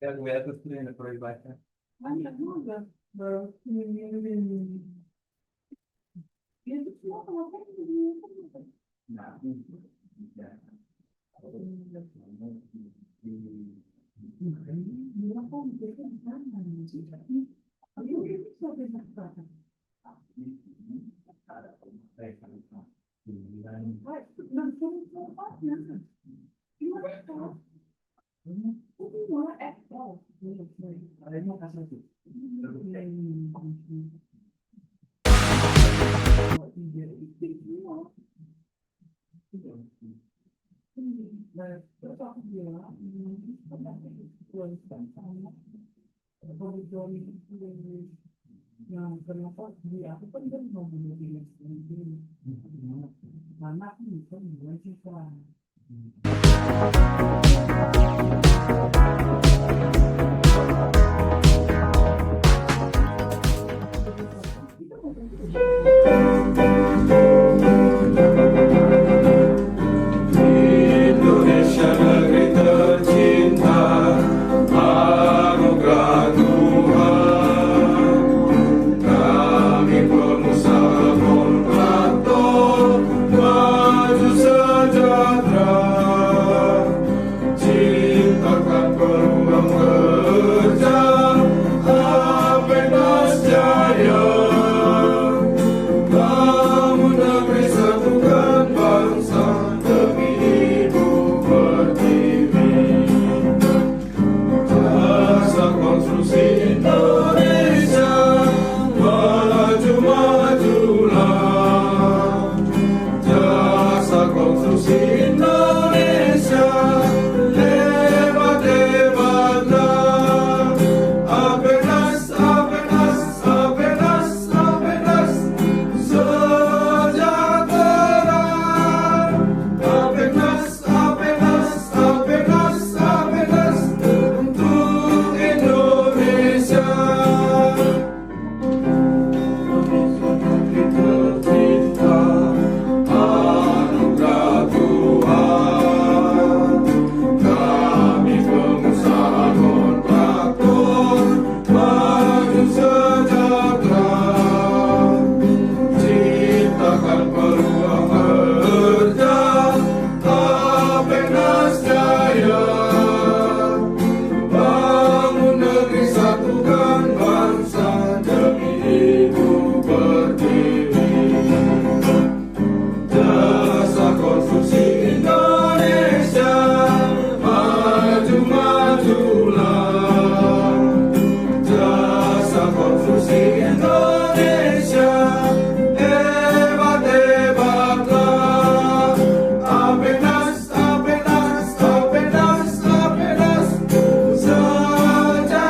Ya, gue atas ini perlu dibaca. Banyak juga. Itu semua kalau Nah, ya. bilang kok mikirnya di sana sih. Tapi bisa benar. Ada yang kenapa dia aku kan dia mau memilih sendiri karena aku bisa memulai siswa Indonesia negeri tercinta, anugerah Tuhan. Kami pengusaha kontraktor, maju sejahtera, ciptakan peluang kerja, Apenas Jaya. Bangun negeri, satukan bangsa, demi ibu pertiwi. Jasa konstruksi Indonesia, maju-majulah. Jasa konstruksi Indonesia, hebat-hebatlah. Apenas, Apenas, Apenas, Apenas, sejahtera. Apenas, Apenas, Apenas, Apenas, untuk Indonesia. Tercipta, anugerah Tuhan. Kami pengusaha kontraktor, maju sejahtera, ciptakan peluang kerja, Apenas Jaya. Bangun negeri, satukan bangsa, demi ibu pertiwi. Jasa konstruksi Indonesia, maju-majulah. Jasa konstruksi Indonesia, hebat-hebatlah. Apenas, Apenas, Apenas, Apenas, sejahtera.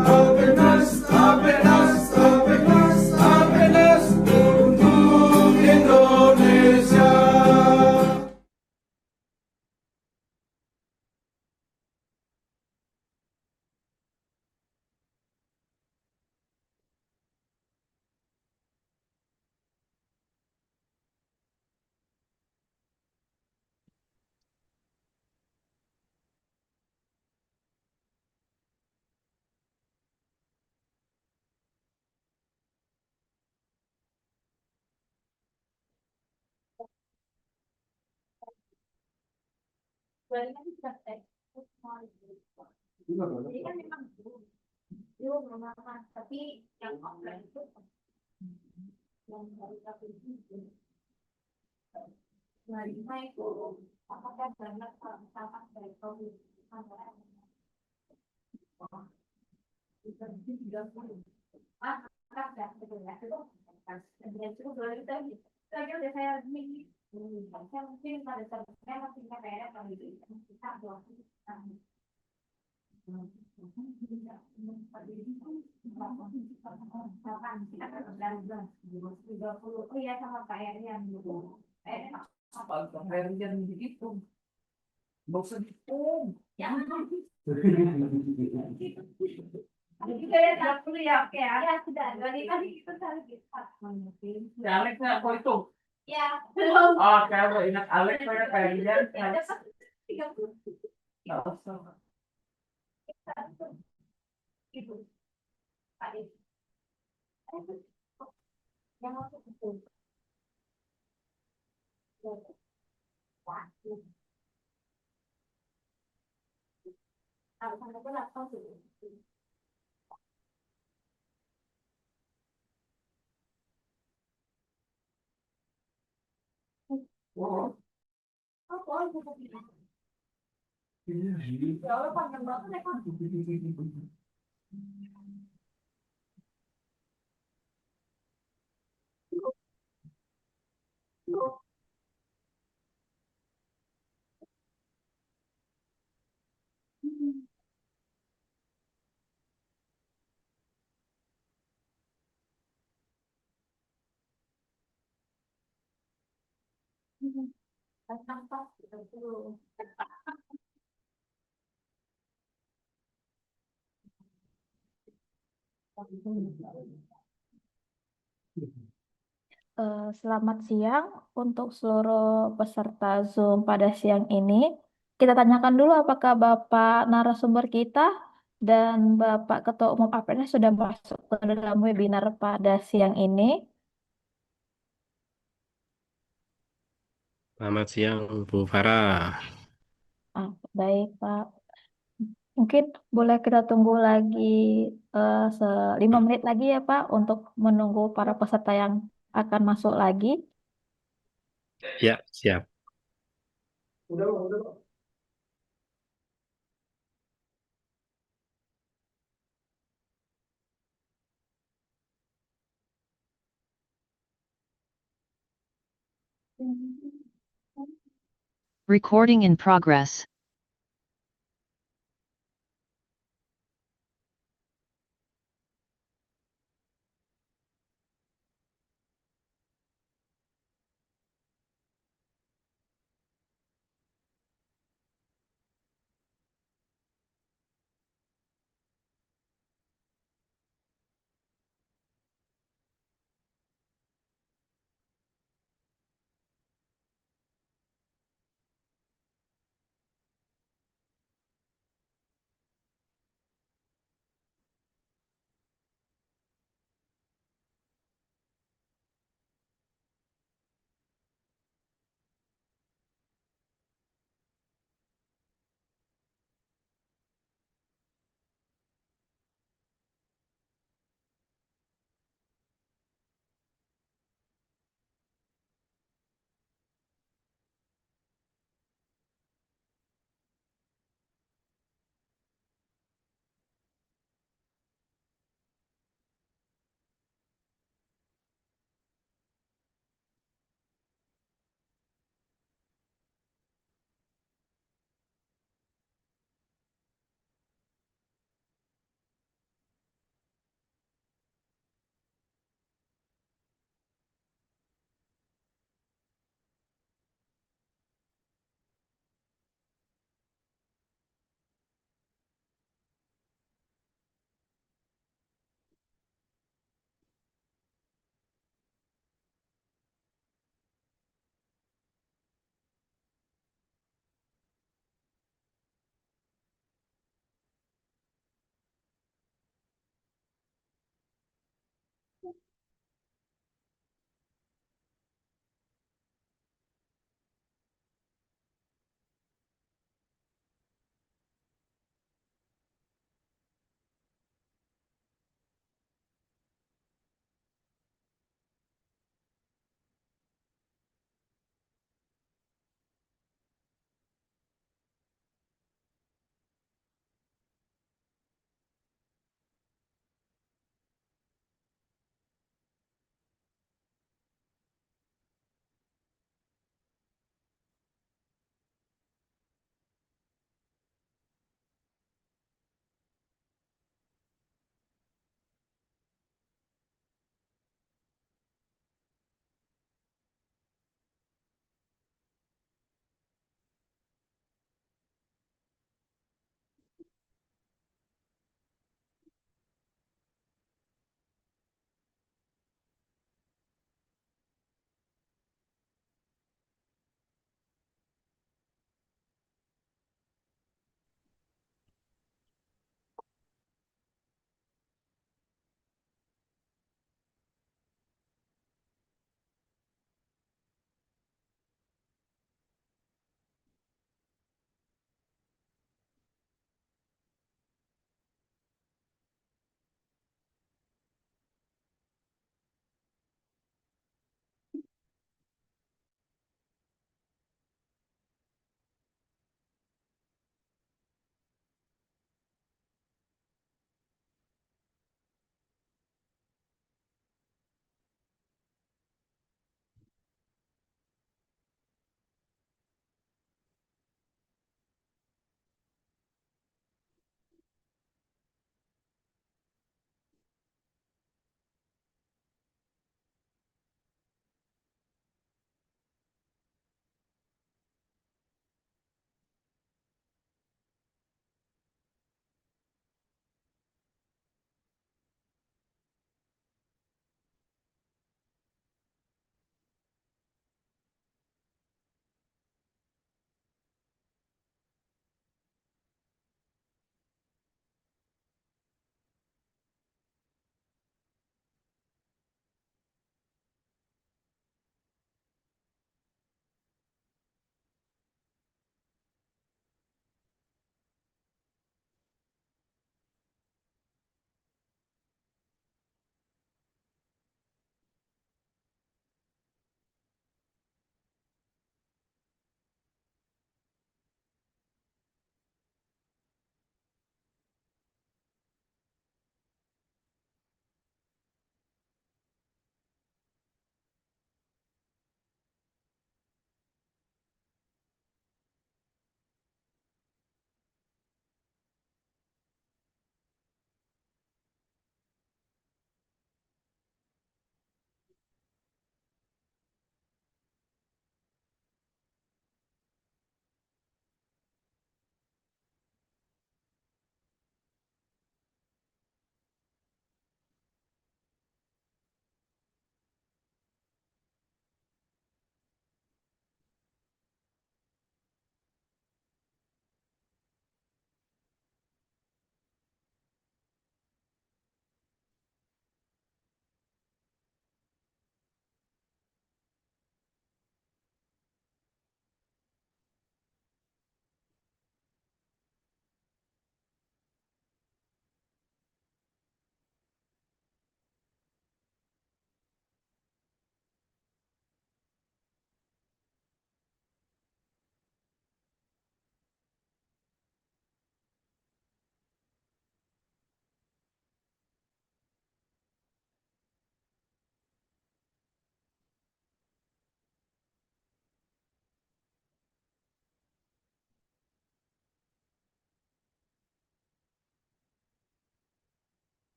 Apenas, Apenas, Apenas, Apenas, untuk Indonesia. jadi kan memang itu memang tapi yang offline itu yang harus aku itu menerima itu apakah banyak sama dari COVID itu tidak boleh kan sebenarnya itu dan itu boleh tadi saya udah saya ini saya mungkin pada saat saya masih kayak kalau itu kita buat oh iya sama kayak yang dulu apa yang begitu bosan itu yang kita ya tak perlu ya oke ada sudah dari tadi kita cari kita Alex nggak kok itu? ya belum Oh, kalau ingat Alex saya kayak dia. ada 30 Nggak usah. Ibu, Pak Ibu. Yang masuk itu. Harus sampai gelap kau sih. Oh, boleh buka pintu. Ya Allah, panjang banget ya, Kak. Tanpa gitu. Selamat siang untuk seluruh peserta Zoom pada siang ini. Kita tanyakan dulu apakah Bapak narasumber kita dan Bapak Ketua Umum APNS sudah masuk ke dalam webinar pada siang ini. Selamat siang, Bu Farah. Baik, Pak. Mungkin boleh kita tunggu lagi 5 menit lagi ya, Pak, untuk menunggu para peserta yang akan masuk lagi. Ya, siap. Udah. Recording in progress.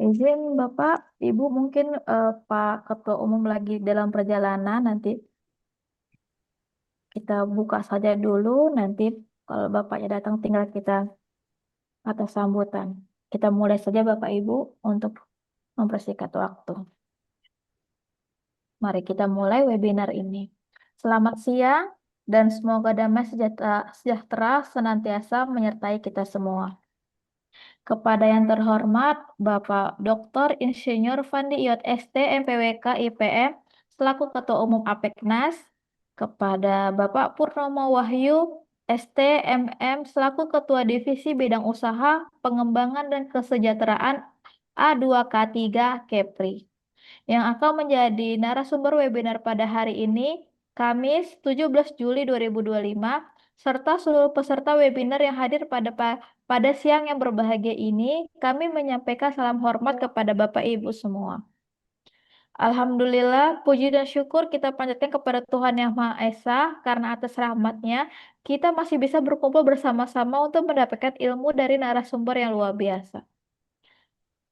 Izin Bapak, Ibu mungkin Pak Ketua Umum lagi dalam perjalanan, nanti kita buka saja dulu, nanti kalau Bapaknya datang tinggal kita atas sambutan. Kita mulai saja Bapak Ibu untuk mempersingkat waktu. Mari kita mulai webinar ini. Selamat siang dan semoga damai sejahtera senantiasa menyertai kita semua. Kepada yang terhormat Bapak Dr. Insinyur Fandi Iyot ST MPWK IPM selaku Ketua Umum APEKNAS, kepada Bapak Purnomo Wahyu ST MM selaku Ketua Divisi Bidang Usaha Pengembangan dan Kesejahteraan A2K3 Kepri, yang akan menjadi narasumber webinar pada hari ini, Kamis 17 Juli 2025, serta seluruh peserta webinar yang hadir pada siang yang berbahagia ini, kami menyampaikan salam hormat kepada Bapak Ibu semua. Alhamdulillah, puji dan syukur kita panjatkan kepada Tuhan Yang Maha Esa, karena atas rahmat-Nya, kita masih bisa berkumpul bersama-sama untuk mendapatkan ilmu dari narasumber yang luar biasa.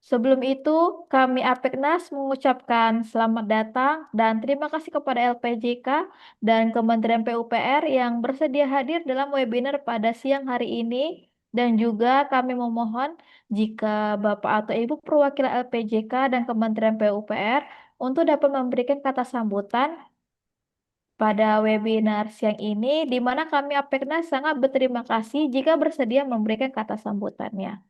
Sebelum itu, kami APEKNAS mengucapkan selamat datang dan terima kasih kepada LPJK dan Kementerian PUPR yang bersedia hadir dalam webinar pada siang hari ini, dan juga kami memohon jika Bapak atau Ibu perwakilan LPJK dan Kementerian PUPR untuk dapat memberikan kata sambutan pada webinar siang ini, di mana kami APEKNAS sangat berterima kasih jika bersedia memberikan kata sambutannya.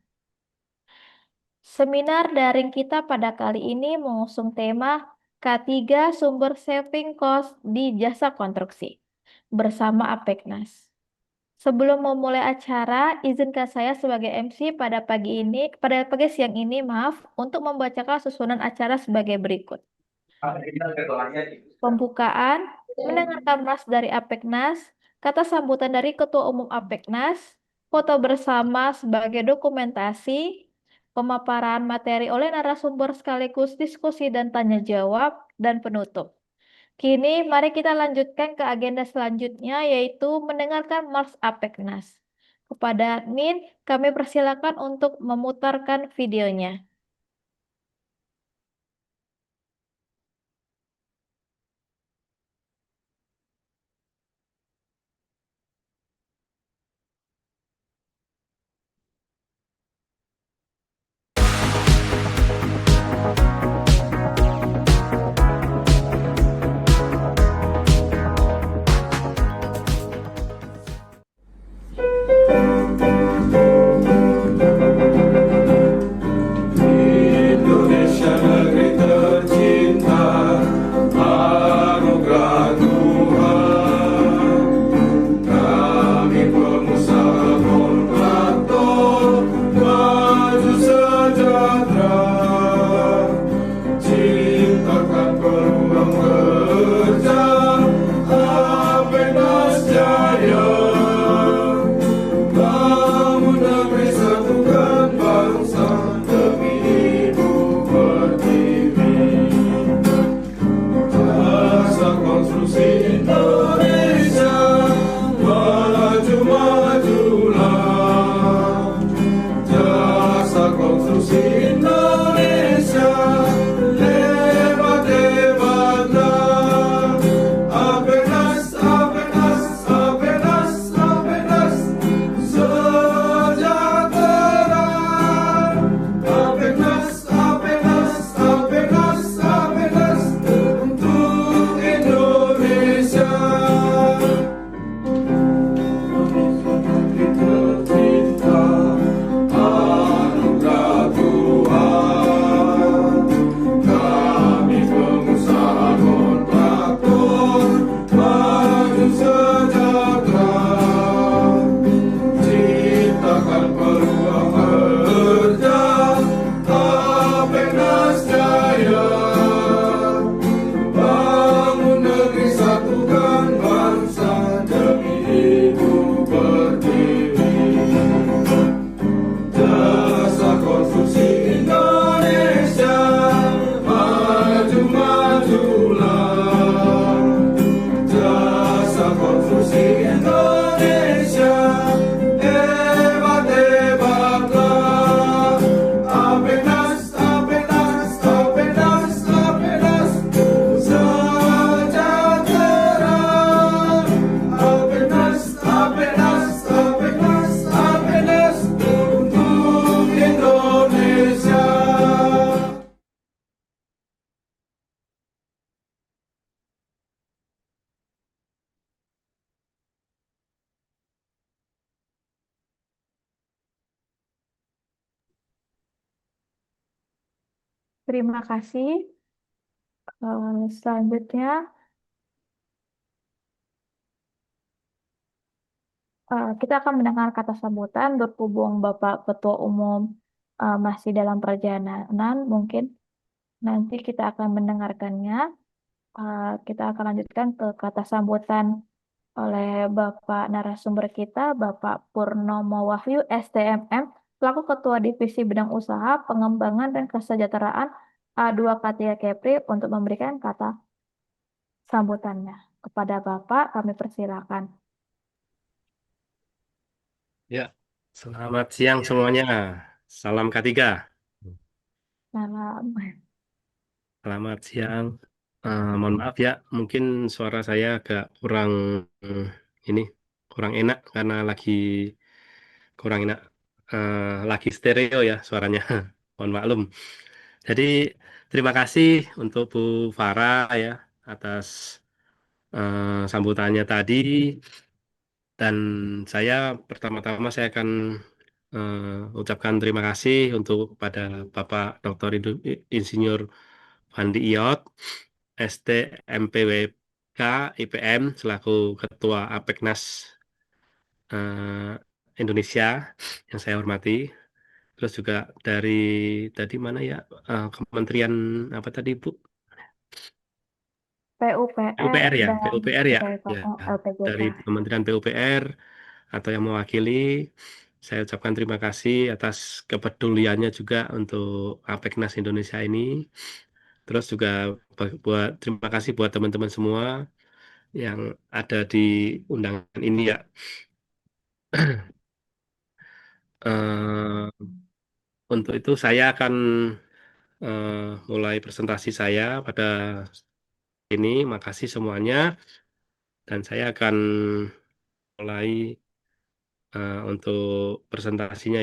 Seminar daring kita pada kali ini mengusung tema K3 Sumber Saving Cost di Jasa Konstruksi bersama APEKNAS. Sebelum memulai acara, izinkan saya sebagai MC pada pagi siang ini, untuk membacakan susunan acara sebagai berikut. Pembukaan, mendengarkan mas dari APEKNAS, kata sambutan dari Ketua Umum APEKNAS, foto bersama sebagai dokumentasi, pemaparan materi oleh narasumber sekaligus diskusi dan tanya jawab, dan penutup. Kini mari kita lanjutkan ke agenda selanjutnya, yaitu mendengarkan Mars APEKNAS. Kepada admin, kami persilakan untuk memutarkan videonya. Terima kasih. Selanjutnya, kita akan mendengar kata sambutan berhubung Bapak Ketua Umum masih dalam perjalanan, mungkin nanti kita akan mendengarkannya. Kita akan lanjutkan ke kata sambutan oleh Bapak narasumber kita, Bapak Purnomo Wahyu, STMM, selaku Ketua Divisi Bidang Usaha, Pengembangan dan Kesejahteraan A2K3 Kepri untuk memberikan kata sambutannya. Kepada Bapak, kami persilakan. Ya, selamat siang semuanya. Salam K3. Salam. Selamat siang. Mohon maaf ya, mungkin suara saya agak kurang eh, ini kurang enak karena lagi kurang enak, lagi stereo ya suaranya. Mohon maklum. Jadi terima kasih untuk Bu Farah ya atas sambutannya tadi. Dan saya pertama-tama saya akan ucapkan terima kasih untuk pada Bapak Dr. Insinyur Fandi Iyot, ST MPWK IPM selaku Ketua APEKNAS eh, Indonesia yang saya hormati. Terus juga dari tadi mana ya, Kementerian apa tadi Bu? PUPR PUPR ya, dan PUPR ya, ya LPJK. dari Kementerian PUPR atau yang mewakili, saya ucapkan terima kasih atas kepeduliannya juga untuk APEKNAS Indonesia ini. Terus juga buat terima kasih buat teman-teman semua yang ada di undangan ini ya. Eh, untuk itu saya akan eh, mulai presentasi saya pada ini. Makasih semuanya dan saya akan mulai untuk presentasinya.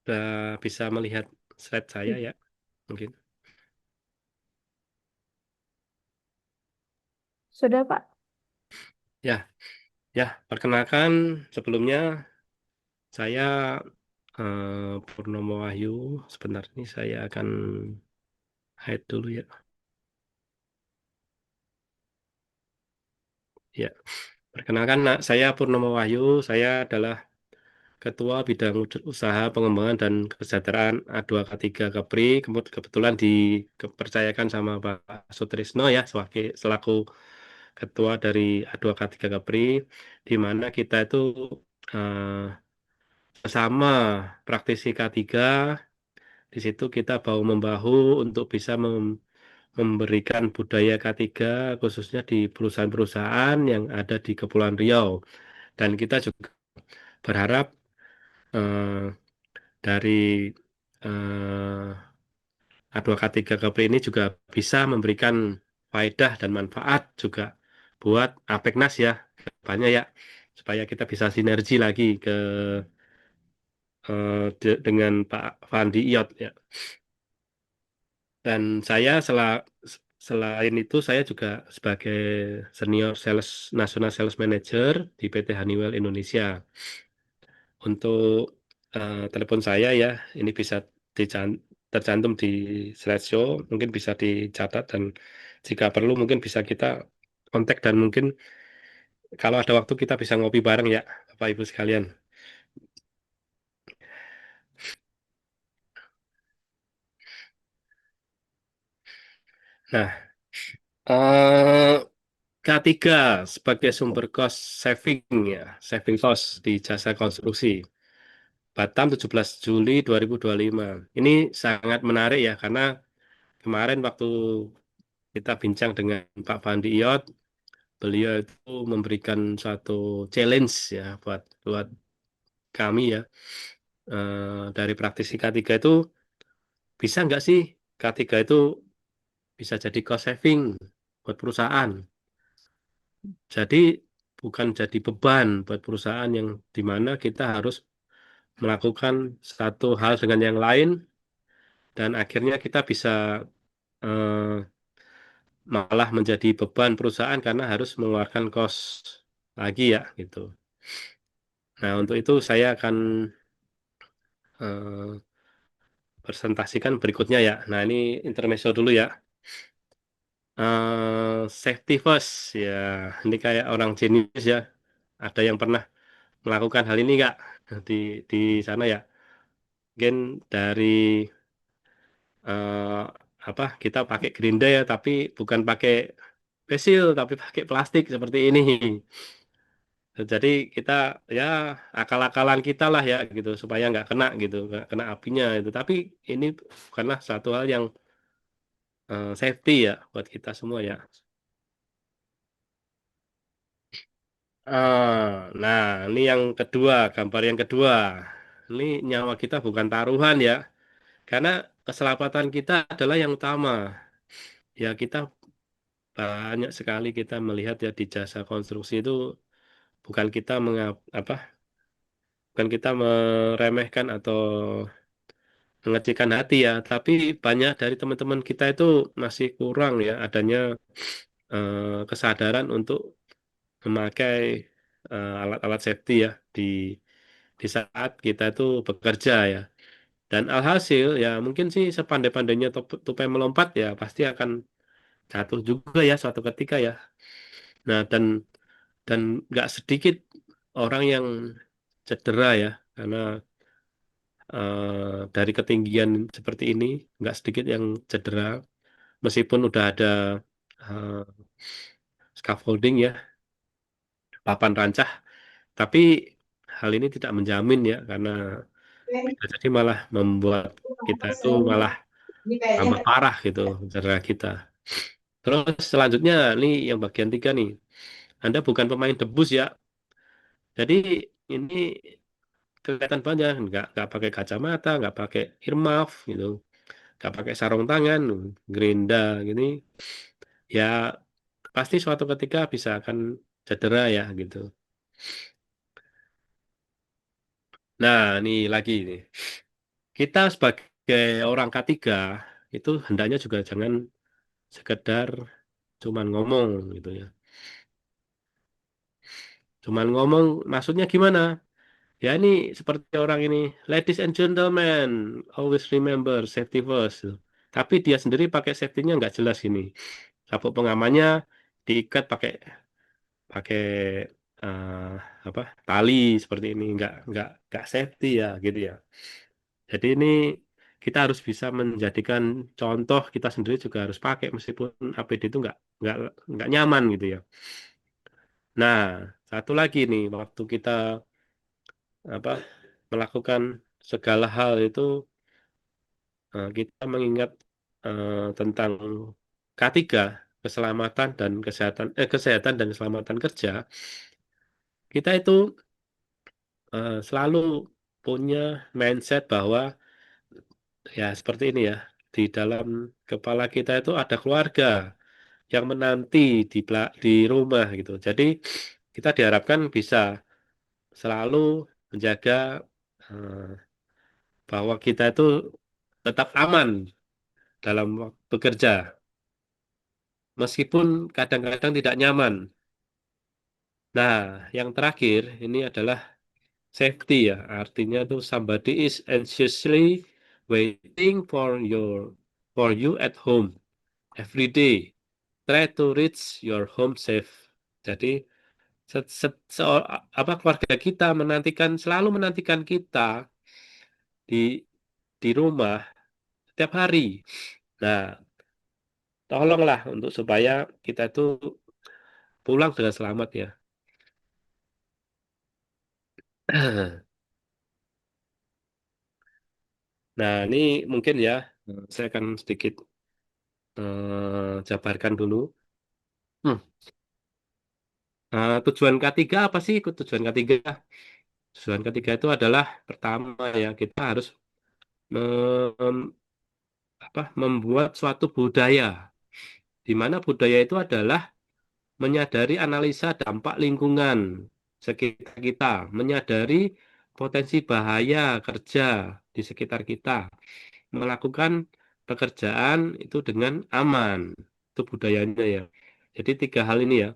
Sudah bisa melihat slide saya ya, mungkin. Sudah, Pak? Ya, ya, perkenalkan sebelumnya saya Purnomo Wahyu. Sebentar ini saya akan hide dulu ya. Ya, perkenalkan saya Purnomo Wahyu. Saya adalah Ketua Bidang Usaha Pengembangan dan Kesejahteraan A2K3 Kepri. Kebetulan dipercayakan sama Pak Sutrisno ya selaku Ketua dari A2K3 Kepri, di mana kita itu eh, bersama praktisi K3 di situ kita bahu membahu untuk bisa memberikan budaya K3 khususnya di perusahaan-perusahaan yang ada di Kepulauan Riau. Dan kita juga berharap eh, dari A2K3 Kepri ini juga bisa memberikan faedah dan manfaat juga buat APEKNAS ya, banyak ya, supaya kita bisa sinergi lagi dengan Pak Fandi Iyot ya. Dan saya selain itu saya juga sebagai senior sales national sales manager di PT Honeywell Indonesia. Untuk telepon saya ya, ini bisa tercantum di slideshow, mungkin bisa dicatat dan jika perlu mungkin bisa kita kontak dan mungkin kalau ada waktu kita bisa ngopi bareng ya, Bapak Ibu sekalian. Nah, eh, K3 sebagai sumber cost saving ya, saving cost di jasa konstruksi. Batam 17 Juli 2025. Ini sangat menarik ya karena kemarin waktu kita bincang dengan Pak Fandi Iyot, beliau itu memberikan suatu challenge ya buat kami ya. Dari praktisi K3 itu bisa nggak sih K3 itu bisa jadi cost saving buat perusahaan. Jadi bukan jadi beban buat perusahaan yang di mana kita harus melakukan satu hal dengan yang lain dan akhirnya kita bisa malah menjadi beban perusahaan karena harus mengeluarkan kos lagi ya gitu. Nah, untuk itu saya akan eh, presentasikan berikutnya ya. Nah, ini intermezzo dulu ya. Safety first ya. Ini kayak orang jenius ya. Ada yang pernah melakukan hal ini nggak di di sana ya? Mungkin dari eh, apa kita pakai gerinda ya, tapi bukan pakai pesil, tapi pakai plastik seperti ini. Jadi kita ya akal-akalan kita lah ya gitu supaya nggak kena gitu, nggak kena apinya itu. Tapi ini bukanlah satu hal yang safety ya buat kita semua ya. Nah, ini yang kedua, gambar yang kedua. Ini nyawa kita bukan taruhan ya, karena keselamatan kita adalah yang utama. Ya kita banyak sekali kita melihat ya di jasa konstruksi itu bukan kita apa, bukan kita meremehkan atau mengecilkan hati ya, tapi banyak dari teman-teman kita itu masih kurang ya adanya kesadaran untuk memakai alat-alat safety ya di saat kita itu bekerja ya. Dan alhasil ya mungkin sih sepandai-pandainya tupai melompat ya pasti akan jatuh juga ya suatu ketika ya. Nah dan nggak sedikit orang yang cedera ya karena dari ketinggian seperti ini nggak sedikit yang cedera meskipun udah ada eh, scaffolding ya papan rancah tapi hal ini tidak menjamin ya karena bisa jadi malah membuat kita itu malah tambah parah gitu cedera kita. Terus selanjutnya nih yang bagian tiga nih. Anda bukan pemain debus ya. Jadi ini kelihatan banyak nggak pakai kacamata, nggak pakai earmuff gitu, nggak pakai sarung tangan, gerinda gini. Ya pasti suatu ketika bisa akan cedera ya gitu. Nah, ini lagi nih. Kita sebagai orang K3 itu hendaknya juga jangan sekedar cuman ngomong gitu ya. Cuman ngomong maksudnya gimana? Ya ini seperti orang ini, ladies and gentlemen, always remember safety first. Tapi dia sendiri pakai safety-nya nggak jelas ini. Sabuk pengamannya diikat pakai pakai eh, apa tali seperti ini, nggak safety ya gitu ya. Jadi ini kita harus bisa menjadikan contoh kita sendiri juga harus pakai meskipun APD itu nggak nggak nyaman gitu ya. Nah, satu lagi nih waktu kita apa melakukan segala hal itu kita mengingat tentang K3 keselamatan dan kesehatan dan keselamatan kerja kita itu selalu punya mindset bahwa ya seperti ini ya di dalam kepala kita itu ada keluarga yang menanti di rumah gitu jadi kita diharapkan bisa selalu menjaga eh, bahwa kita itu tetap aman dalam waktu bekerja meskipun kadang-kadang tidak nyaman. Nah, yang terakhir ini adalah safety ya. Artinya tuh somebody is anxiously waiting for you at home every day. Try to reach your home safe. Jadi apa keluarga kita selalu menantikan kita di di rumah setiap hari. Nah, tolonglah untuk supaya kita itu pulang dengan selamat ya. Nah, ini mungkin ya, saya akan sedikit jabarkan dulu. Hmm. Tujuan ketiga apa sih? Tujuan ketiga? Tujuan ketiga itu adalah pertama ya, kita harus mem- membuat suatu budaya, di mana budaya itu adalah menyadari analisa dampak lingkungan sekitar kita, menyadari potensi bahaya kerja di sekitar kita, melakukan pekerjaan itu dengan aman. Itu budayanya ya. Jadi tiga hal ini ya,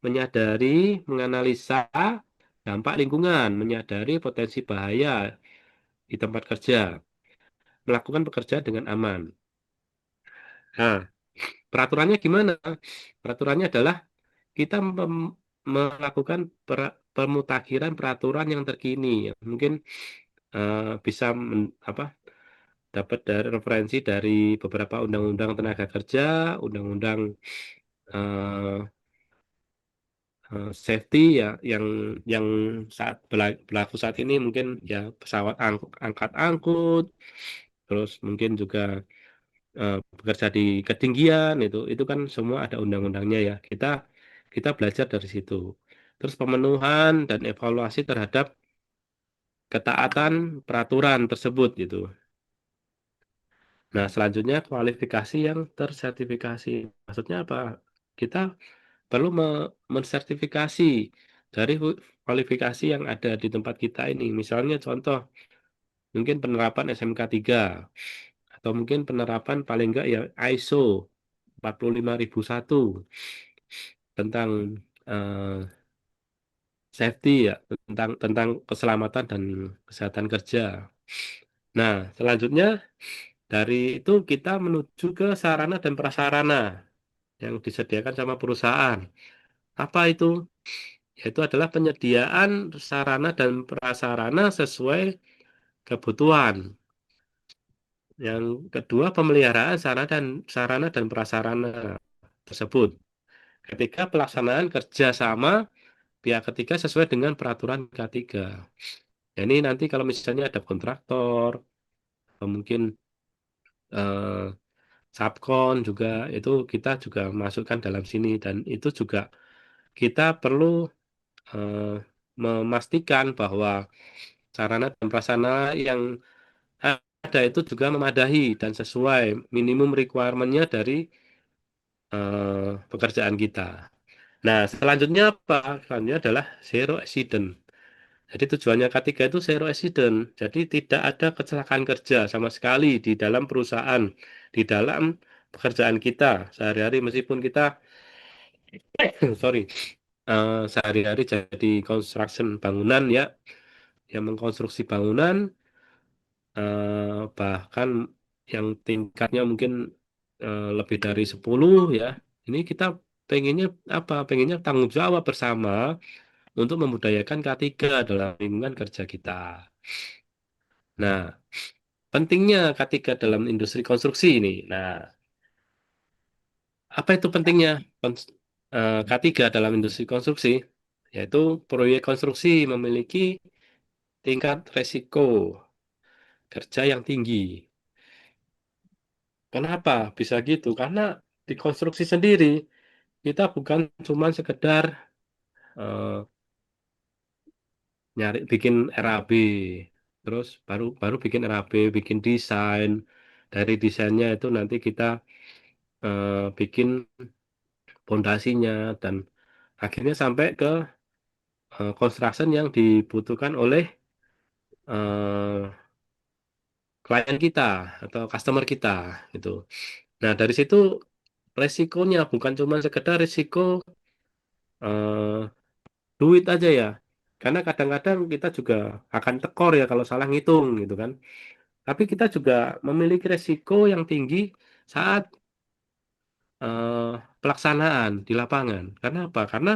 menyadari, menganalisa dampak lingkungan, menyadari potensi bahaya di tempat kerja, melakukan pekerjaan dengan aman. Nah, peraturannya gimana? Peraturannya adalah kita melakukan pemutakhiran peraturan yang terkini. Mungkin bisa dapat dari referensi dari beberapa undang-undang tenaga kerja, undang-undang eh, safety ya, yang saat berlaku saat ini mungkin ya pesawat angkat angkut, terus mungkin juga bekerja di ketinggian itu kan semua ada undang-undangnya ya. Kita belajar dari situ. Terus pemenuhan dan evaluasi terhadap ketaatan peraturan tersebut gitu. Nah, selanjutnya kualifikasi yang tersertifikasi. Maksudnya apa? Kita perlu mensertifikasi dari kualifikasi yang ada di tempat kita ini. Misalnya contoh, mungkin penerapan SMK 3 atau mungkin penerapan paling enggak ya ISO 45001 tentang eh, safety ya, tentang keselamatan dan kesehatan kerja. Nah, selanjutnya dari itu kita menuju ke sarana dan prasarana yang disediakan sama perusahaan. Apa itu? Yaitu adalah penyediaan sarana dan prasarana sesuai kebutuhan. Yang kedua, pemeliharaan sarana dan prasarana tersebut. Ketika pelaksanaan kerjasama pihak ketiga sesuai dengan peraturan K3. Ya, ini nanti kalau misalnya ada kontraktor, atau mungkin eh, subkon juga, itu kita juga masukkan dalam sini. Dan itu juga kita perlu eh, memastikan bahwa sarana dan prasarana yang ada itu juga memadai dan sesuai minimum requirement-nya dari pekerjaan kita. Nah, selanjutnya apa? Selanjutnya adalah zero accident. Jadi tujuannya K3 itu zero accident. Jadi tidak ada kecelakaan kerja sama sekali di dalam perusahaan, di dalam pekerjaan kita sehari-hari meskipun kita sorry, sehari-hari jadi construction bangunan ya, yang mengkonstruksi bangunan, bahkan yang tingkatnya mungkin lebih dari 10 ya. Ini kita pengennya apa? Pengennya tanggung jawab bersama untuk membudayakan K3 dalam lingkungan kerja kita. Nah, pentingnya K3 dalam industri konstruksi ini. Nah, apa itu pentingnya K3 dalam industri konstruksi? Yaitu proyek konstruksi memiliki tingkat resiko kerja yang tinggi. Kenapa bisa gitu? Karena di konstruksi sendiri kita bukan cuma sekedar eh, nyari bikin RAB, terus baru baru bikin RAB, bikin desain. Dari desainnya itu nanti kita bikin pondasinya dan akhirnya sampai ke construction yang dibutuhkan oleh eh, klien kita atau customer kita gitu. Nah, dari situ resikonya bukan cuma sekedar risiko eh, duit aja ya. Karena kadang-kadang kita juga akan tekor ya kalau salah ngitung gitu kan. Tapi kita juga memiliki resiko yang tinggi saat eh, pelaksanaan di lapangan. Karena apa? Karena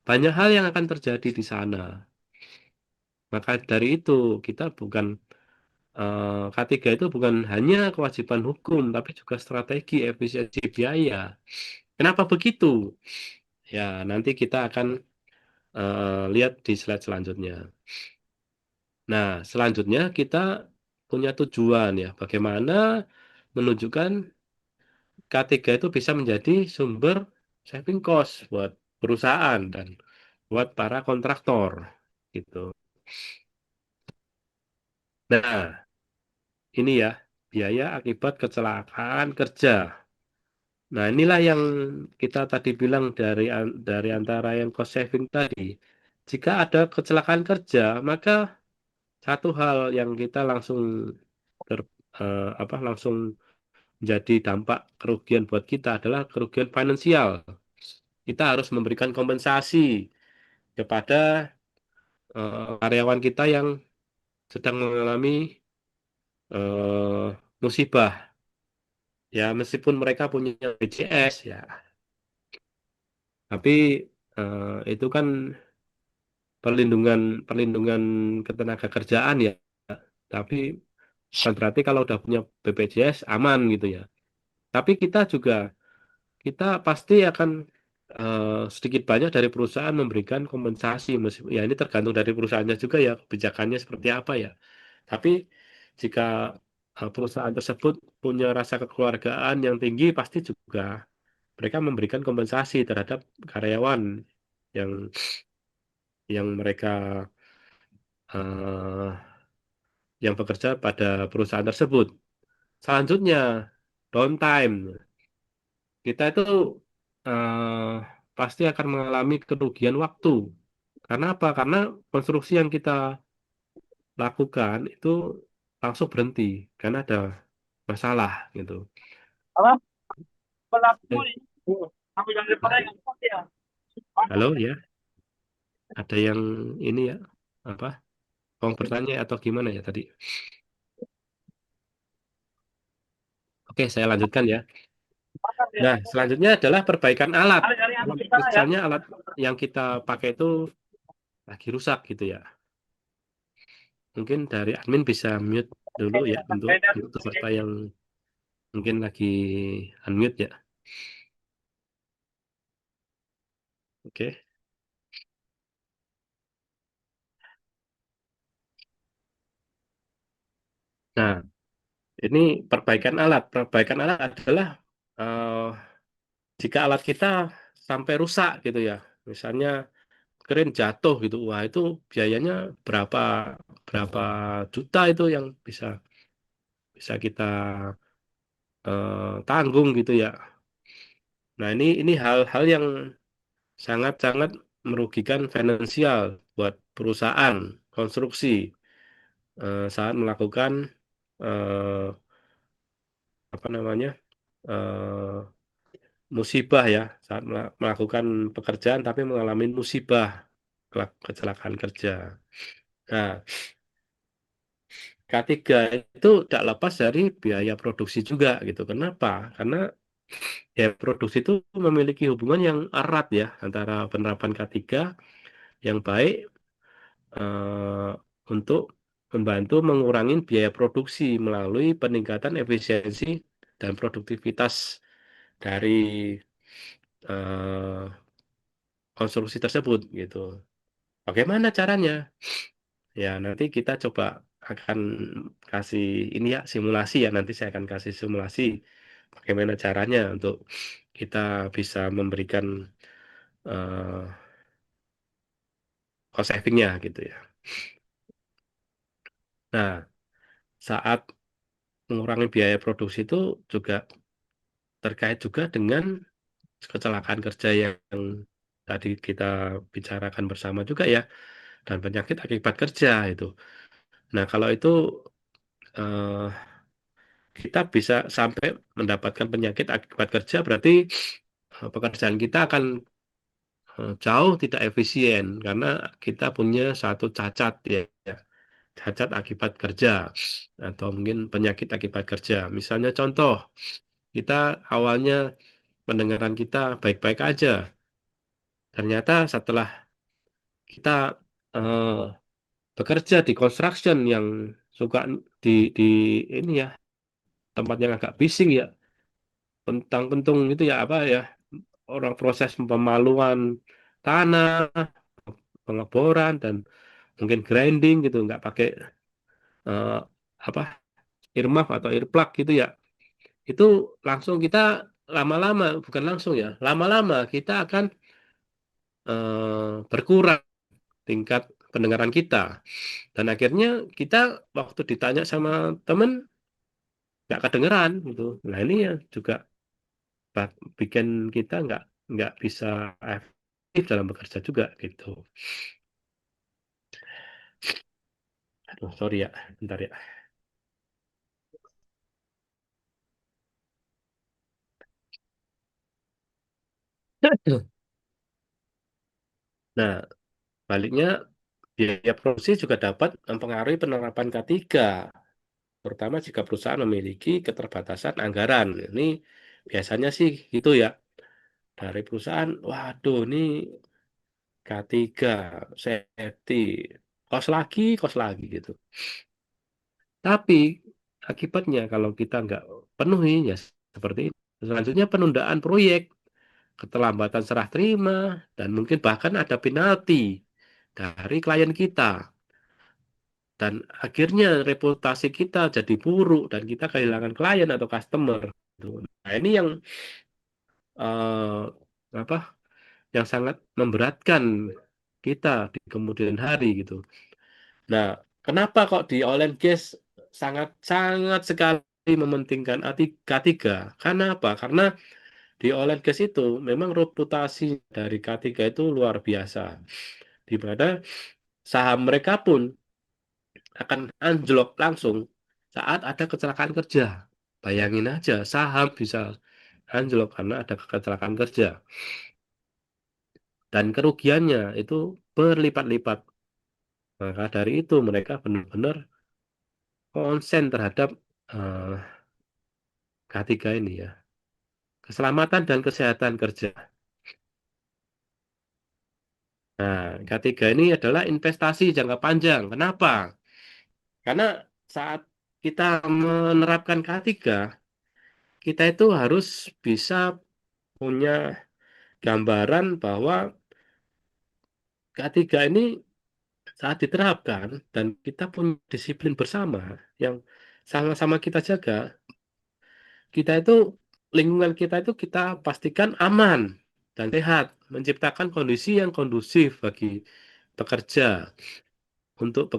banyak hal yang akan terjadi di sana. Maka dari itu kita bukan K3 itu bukan hanya kewajiban hukum, tapi juga strategi efisiensi biaya. Kenapa begitu? Ya, nanti kita akan lihat di slide selanjutnya. Nah, selanjutnya kita punya tujuan ya, bagaimana menunjukkan K3 itu bisa menjadi sumber saving cost buat perusahaan dan buat para kontraktor gitu. Nah, ini ya biaya akibat kecelakaan kerja. Nah, inilah yang kita tadi bilang dari antara yang cost saving tadi. Jika ada kecelakaan kerja, maka satu hal yang kita langsung ter, langsung jadi dampak kerugian buat kita adalah kerugian finansial. Kita harus memberikan kompensasi kepada karyawan kita yang sedang mengalami musibah. Ya, meskipun mereka punya BPJS ya, tapi itu kan perlindungan perlindungan ketenagakerjaan ya. Tapi bukan berarti kalau udah punya BPJS aman gitu ya. Tapi kita pasti akan sedikit banyak dari perusahaan memberikan kompensasi. Ya ini tergantung dari perusahaannya juga ya, kebijakannya seperti apa ya. Tapi jika perusahaan tersebut punya rasa kekeluargaan yang tinggi, pasti juga mereka memberikan kompensasi terhadap karyawan yang mereka eh, yang bekerja pada perusahaan tersebut. Selanjutnya, downtime. Kita itu eh, pasti akan mengalami kerugian waktu. Karena apa? Karena konstruksi yang kita lakukan itu langsung berhenti karena ada masalah gitu. Apa? Pelaku Eh, ini ambil dari mereka ya. Halo ya, ada yang ini ya, apa? Mau bertanya atau gimana ya tadi? Oke, saya lanjutkan ya. Nah, selanjutnya adalah perbaikan alat. Dari Kalau kita ya. misalnya alat yang kita pakai itu lagi rusak gitu ya. Mungkin dari admin bisa mute dulu ya untuk peserta yang mungkin lagi unmute ya. Oke. Nah, ini perbaikan alat. Perbaikan alat adalah eh, jika alat kita sampai rusak gitu ya. Misalnya keren jatuh gitu. Wah, itu biayanya berapa berapa juta itu yang bisa bisa kita tanggung gitu ya. Nah, ini hal-hal yang sangat-sangat merugikan finansial buat perusahaan konstruksi saat melakukan eh, apa namanya eh, musibah ya, saat melakukan pekerjaan tapi mengalami musibah kecelakaan kerja. Nah, K3 itu tidak lepas dari biaya produksi juga gitu. Kenapa? Karena ya produksi itu memiliki hubungan yang erat ya antara penerapan K3 yang baik eh, untuk membantu mengurangi biaya produksi melalui peningkatan efisiensi dan produktivitas dari eh, konstruksi tersebut gitu. Bagaimana caranya? Ya, nanti kita coba akan kasih ini ya simulasi ya. Nanti saya akan kasih simulasi bagaimana caranya untuk kita bisa memberikan eh, cost savingnya gitu ya. Nah, saat mengurangi biaya produksi itu juga terkait juga dengan kecelakaan kerja yang tadi kita bicarakan bersama juga ya, dan penyakit akibat kerja itu. Nah, kalau itu eh, kita bisa sampai mendapatkan penyakit akibat kerja, berarti pekerjaan kita akan jauh tidak efisien karena kita punya satu cacat ya, ya. Cacat akibat kerja atau mungkin penyakit akibat kerja. Misalnya contoh, kita awalnya pendengaran kita baik-baik aja. Ternyata setelah kita eh, bekerja di construction yang suka di di ini ya tempat yang agak bising ya pentang-pentung itu ya apa ya orang proses pemaluan tanah pengeboran dan mungkin grinding gitu nggak pakai eh, apa earmuff atau earplug gitu ya itu langsung kita lama-lama bukan langsung ya lama-lama kita akan berkurang tingkat pendengaran kita dan akhirnya kita waktu ditanya sama temen nggak kedengeran gitu. Nah ini ya juga bikin kita nggak bisa efektif dalam bekerja juga gitu. Aduh, sorry ya, bentar ya. Nah, baliknya biaya produksi juga dapat mempengaruhi penerapan K3, terutama jika perusahaan memiliki keterbatasan anggaran. Ini biasanya sih gitu ya. Dari perusahaan, waduh ini K3, safety, kos lagi gitu. Tapi akibatnya kalau kita nggak penuhi ya seperti ini. Selanjutnya penundaan proyek, keterlambatan serah terima, dan mungkin bahkan ada penalti dari klien kita. Dan akhirnya reputasi kita jadi buruk dan kita kehilangan klien atau customer. Nah, ini yang eh, apa? Yang sangat memberatkan kita di kemudian hari gitu. Nah, kenapa kok di oil and gas sangat sangat sekali mementingkan K3? Karena apa? Karena di oil and gas itu memang reputasi dari K3 itu luar biasa. Di mana saham mereka pun akan anjlok langsung saat ada kecelakaan kerja. Bayangin aja, saham bisa anjlok karena ada kecelakaan kerja. Dan kerugiannya itu berlipat-lipat. Maka dari itu mereka benar-benar konsen terhadap eh, K3 ini ya. Keselamatan dan kesehatan kerja. Nah, K3 ini adalah investasi jangka panjang. Kenapa? Karena saat kita menerapkan K3, kita itu harus bisa punya gambaran bahwa K3 ini saat diterapkan dan kita punya disiplin bersama yang sama-sama kita jaga, kita itu lingkungan kita itu kita pastikan aman dan sehat, menciptakan kondisi yang kondusif bagi pekerja untuk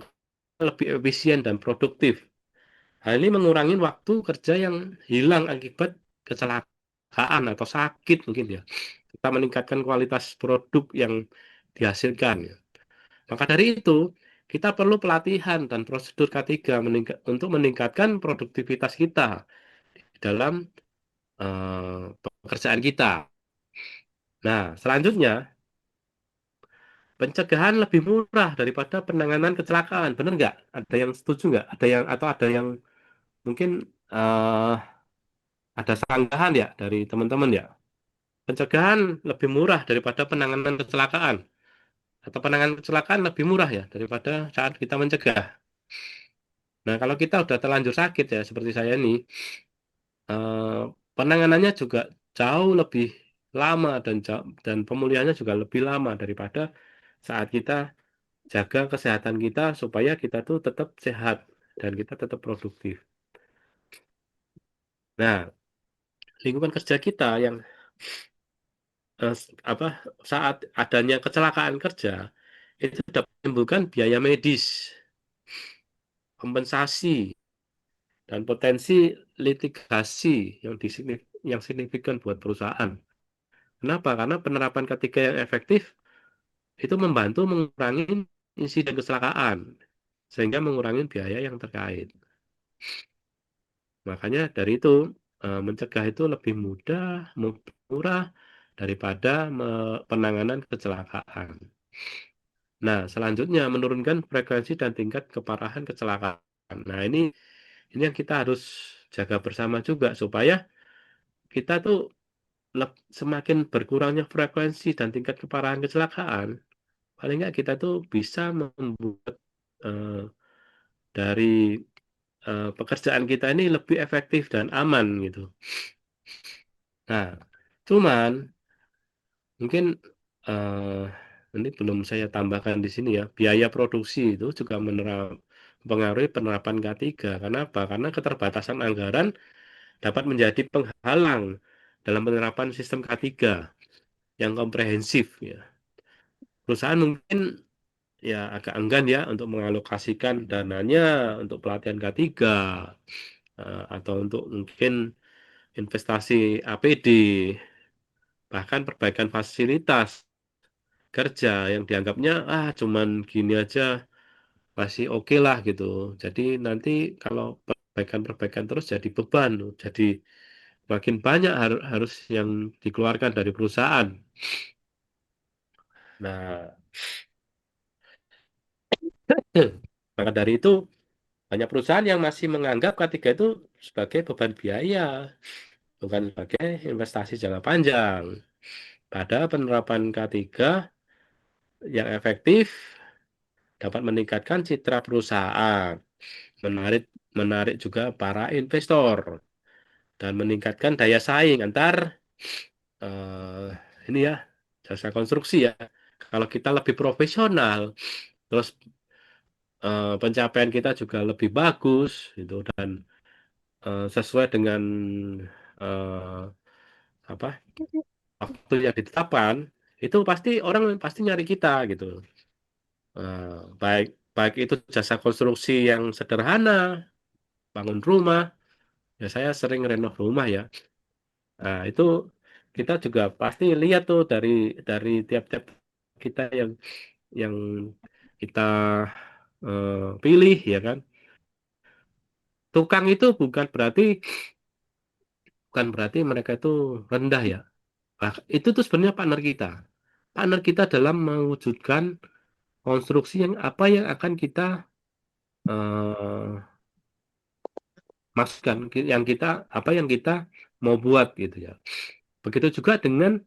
lebih efisien dan produktif. Hal ini mengurangi waktu kerja yang hilang akibat kecelakaan atau sakit mungkin ya. Kita meningkatkan kualitas produk yang dihasilkan, ya. Maka dari itu, kita perlu pelatihan dan prosedur K3 untuk meningkatkan produktivitas kita dalam pekerjaan kita. Nah, selanjutnya, pencegahan lebih murah daripada penanganan kecelakaan. Benar nggak? Ada yang setuju nggak? Ada yang mungkin eh, ada sanggahan ya dari teman-teman ya? Pencegahan lebih murah daripada penanganan kecelakaan. Atau penanganan kecelakaan lebih murah ya daripada saat kita mencegah. Nah, kalau kita udah terlanjur sakit ya, seperti saya ini, eh, penanganannya juga jauh lebih lama dan pemulihannya juga lebih lama daripada saat kita jaga kesehatan kita supaya kita tuh tetap sehat dan kita tetap produktif. Nah, lingkungan kerja kita yang apa saat adanya kecelakaan kerja itu dapat menimbulkan biaya medis, kompensasi, dan potensi litigasi yang signifikan buat perusahaan. Kenapa? Karena penerapan K3 yang efektif itu membantu mengurangi insiden kecelakaan, sehingga mengurangi biaya yang terkait. Makanya dari itu, mencegah itu lebih mudah, murah daripada penanganan kecelakaan. Nah, selanjutnya menurunkan frekuensi dan tingkat keparahan kecelakaan. Nah, ini yang kita harus jaga bersama juga supaya kita tuh semakin berkurangnya frekuensi dan tingkat keparahan kecelakaan, paling nggak kita tuh bisa membuat eh, dari pekerjaan kita ini lebih efektif dan aman gitu. Nah, cuman mungkin eh, ini belum saya tambahkan di sini ya, biaya produksi itu juga mempengaruhi penerapan K3. Kenapa? Karena keterbatasan anggaran dapat menjadi penghalang dalam penerapan sistem K3 yang komprehensif ya. Perusahaan mungkin ya agak enggan ya untuk mengalokasikan dananya untuk pelatihan K3 atau untuk mungkin investasi APD, bahkan perbaikan fasilitas kerja yang dianggapnya cuman gini aja masih oke lah gitu. Jadi nanti kalau perbaikan-perbaikan terus jadi beban, jadi makin banyak harus yang dikeluarkan dari perusahaan. Nah, maka dari itu banyak perusahaan yang masih menganggap ketiga itu sebagai beban biaya, bukan sebagai investasi jangka panjang. Pada penerapan K3 yang efektif dapat meningkatkan citra perusahaan, menarik menarik juga para investor dan meningkatkan daya saing antar eh, ini ya jasa konstruksi ya. Kalau kita lebih profesional, terus pencapaian kita juga lebih bagus gitu dan sesuai dengan eh, apa waktu yang ditetapkan, itu pasti orang pasti nyari kita gitu. Eh, baik baik itu jasa konstruksi yang sederhana, bangun rumah, ya saya sering renov rumah ya. Nah, itu kita juga pasti lihat tuh dari tiap-tiap kita yang kita pilih ya kan. Tukang itu bukan berarti mereka itu rendah ya. Itu tuh sebenarnya partner kita. Partner kita dalam mewujudkan konstruksi yang apa yang akan kita eh, maksudkan, apa yang kita mau buat gitu ya. Begitu juga dengan